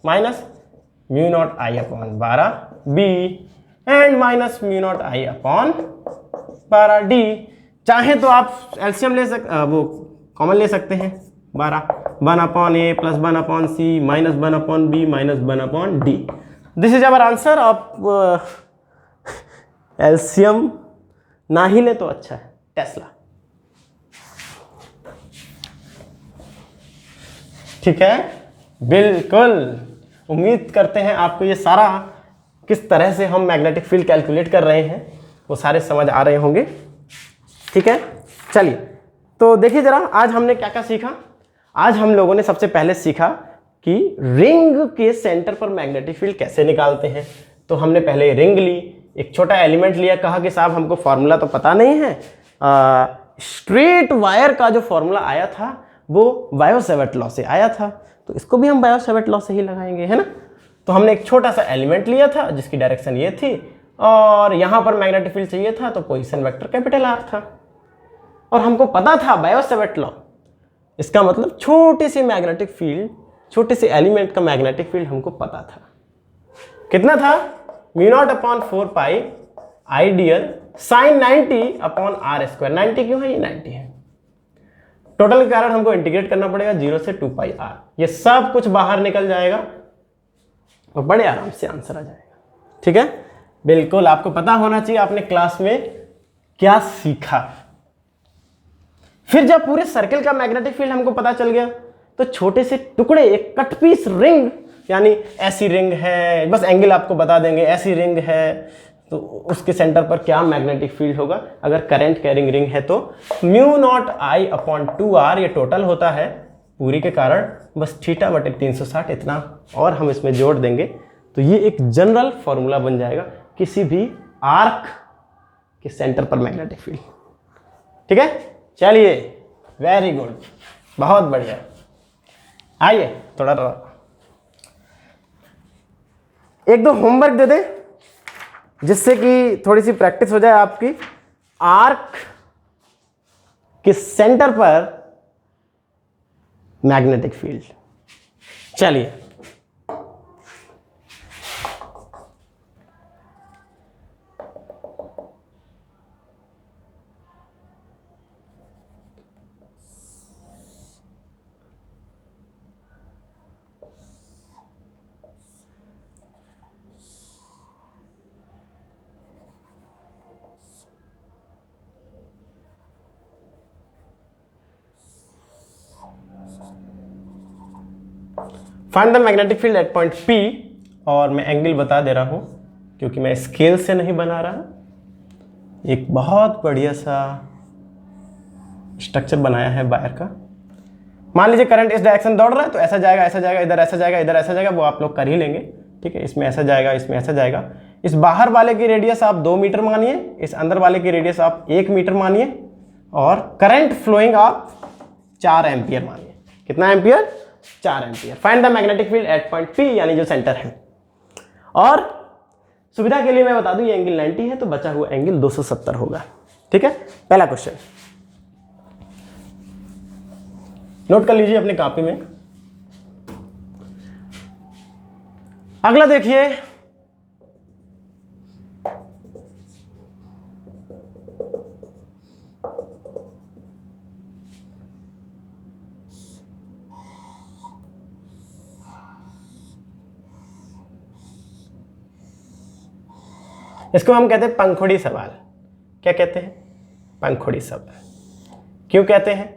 A: minus mu naught I upon 12 B and minus mu naught I upon 12 D. चाहे तो आप एलसीएम ले वो कॉमन ले सकते हैं, 12 1 upon A plus 1 upon C minus 1 upon B minus 1 upon D. This is our answer. आप एलसीएम ना ही ले तो अच्छा है, टेस्ला, ठीक है। बिल्कुल, उम्मीद करते हैं आपको ये सारा किस तरह से हम मैग्नेटिक फील्ड कैलकुलेट कर रहे हैं वो सारे समझ आ रहे होंगे, ठीक है। चलिए तो देखिए जरा, आज हमने क्या क्या सीखा। आज हम लोगों ने सबसे पहले सीखा कि रिंग के सेंटर पर मैग्नेटिक फील्ड कैसे निकालते हैं। तो हमने पहले रिंग ली, एक छोटा एलिमेंट लिया, कहा कि साहब हमको फॉर्मूला तो पता नहीं है, स्ट्रेट वायर का जो फॉर्मूला आया था वो बायो-सेवर्ट लॉ से आया था, तो इसको भी हम बायो-सेवर्ट लॉ से ही लगाएंगे, है ना। तो हमने एक छोटा सा एलिमेंट लिया था जिसकी डायरेक्शन ये थी, और यहाँ पर मैग्नेटिक फील्ड चाहिए था, तो पोजीशन वेक्टर कैपिटल आर था, और हमको पता था बायो-सेवर्ट लॉ। इसका मतलब छोटे से मैग्नेटिक फील्ड, छोटे से एलिमेंट का मैग्नेटिक फील्ड हमको पता था। कितना था, mu naught upon 4 pi I dl sine 90 upon R square. 90 क्यों है, ये 90 है। टोटल के कारण हमको इंटीग्रेट करना पड़ेगा 0 से 2 पाई आर, ये सब कुछ बाहर निकल जाएगा और बड़े आराम से आंसर आ जाएगा, ठीक है। बिल्कुल आपको पता होना चाहिए आपने क्लास में क्या सीखा। फिर जब पूरे सर्कल का मैग्नेटिक फील्ड हमको पता चल गया, तो छोटे से टुकड़े, एक कट पीस रिंग, यानी ऐसी रिंग है, बस एंगल आपको बता देंगे, ऐसी रिंग है तो उसके सेंटर पर क्या मैग्नेटिक फील्ड होगा। अगर करंट कैरिंग रिंग है तो mu naught I upon 2r, ये टोटल होता है पूरी के कारण, बस थीटा बटे 360 इतना और हम इसमें जोड़ देंगे, तो ये एक जनरल फॉर्मूला बन जाएगा किसी भी आर्क के सेंटर पर मैग्नेटिक फील्ड, ठीक है। चलिए, वेरी गुड, बहुत बढ़िया। आइए थोड़ा एक दो होमवर्क दे दे जिससे कि थोड़ी सी प्रैक्टिस हो जाए आपकी। आर्क के सेंटर पर मैग्नेटिक फील्ड, चलिए find the magnetic field eight point P, और मैं एंगल बता दे रहा हूं क्योंकि मैं स्केल से नहीं बना रहा, एक बहुत बढ़िया सा स्ट्रक्चर बनाया है वायर का। मान लीजिए करंट इस डायरेक्शन दौड़ रहा है तो ऐसा जाएगा, ऐसा जाएगा, इधर ऐसा जाएगा, इधर ऐसा जाएगा, वो आप लोग कर ही लेंगे, ठीक है। इसमें ऐसा जाएगा, इसमें ऐसा जाएगा। इस बाहर वाले की रेडियस आप 2 मीटर मानिए, इस अंदर वाले की रेडियस आप 1 मीटर मानिए, और करंट फ्लोइंग आप 4 एम्पियर मानिए। कितना ampere, 4 ampere. Find the magnetic field eight point P, यानी जो सेंटर है। और सुविधा के लिए मैं बता दूं ये एंगल 90 है, तो बचा हुआ एंगल 270 होगा, ठीक है। पहला क्वेश्चन नोट कर लीजिए अपनी कॉपी में। अगला देखिए, इसको हम कहते हैं पंखुड़ी सवाल। क्या कहते हैं? पंखुड़ी सवाल। क्यों कहते हैं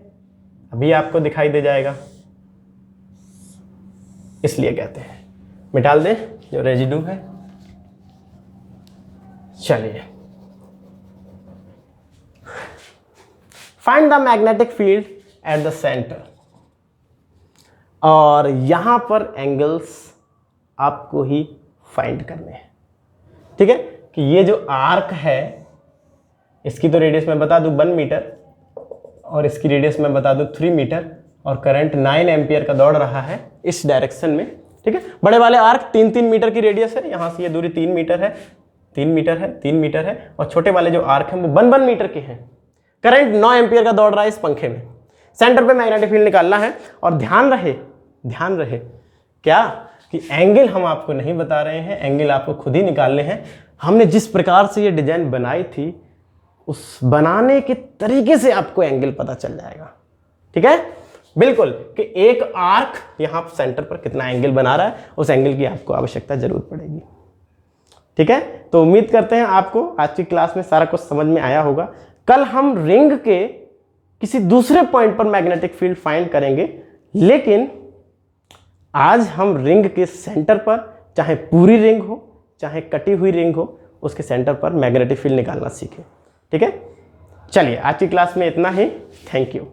A: अभी आपको दिखाई दे जाएगा, इसलिए कहते हैं। मिटाल दें जो रेजिड्यू है। चलिए, find the magnetic field at the centre. और यहां पर एंगल्स आपको ही फाइंड करने हैं, ठीक है। कि ये जो आर्क है, इसकी तो रेडियस मैं बता दूं 1 मीटर, और इसकी रेडियस मैं बता दूं 3 मीटर, और करंट 9 एम्पियर का दौड़ रहा है इस डायरेक्शन में, ठीक है। बड़े वाले आर्क 3-3 मीटर की रेडियस है, यहां से ये दूरी 3 मीटर है, 3 मीटर है, 3 मीटर है, और छोटे वाले जो आर्क हैं वो 1 मीटर के हैं। करंट 9 एम्पियर का दौड़ रहा है इस पंखे में। सेंटर पे मैग्नेटिक फील्ड निकालना है, और ध्यान रहे क्या कि एंगल हम आपको नहीं बता रहे हैं, एंगल आपको खुद ही निकालने हैं। हमने जिस प्रकार से ये डिजाइन बनाई थी, उस बनाने के तरीके से आपको एंगल पता चल जाएगा, ठीक है। बिल्कुल, कि एक आर्क यहां सेंटर पर कितना एंगल बना रहा है, उस एंगल की आपको आवश्यकता जरूर पड़ेगी, ठीक है। तो उम्मीद करते हैं आपको आज की क्लास में सारा कुछ समझ में आया होगा। कल हम रिंग के किसी दूसरे पॉइंट पर मैग्नेटिक फील्ड फाइंड करेंगे, लेकिन आज हम रिंग के सेंटर पर, चाहे पूरी रिंग हो चाहे कटी हुई रिंग हो, उसके सेंटर पर मैग्नेटिक फील्ड निकालना सीखें, ठीक है। चलिए, आज की क्लास में इतना ही। Thank you.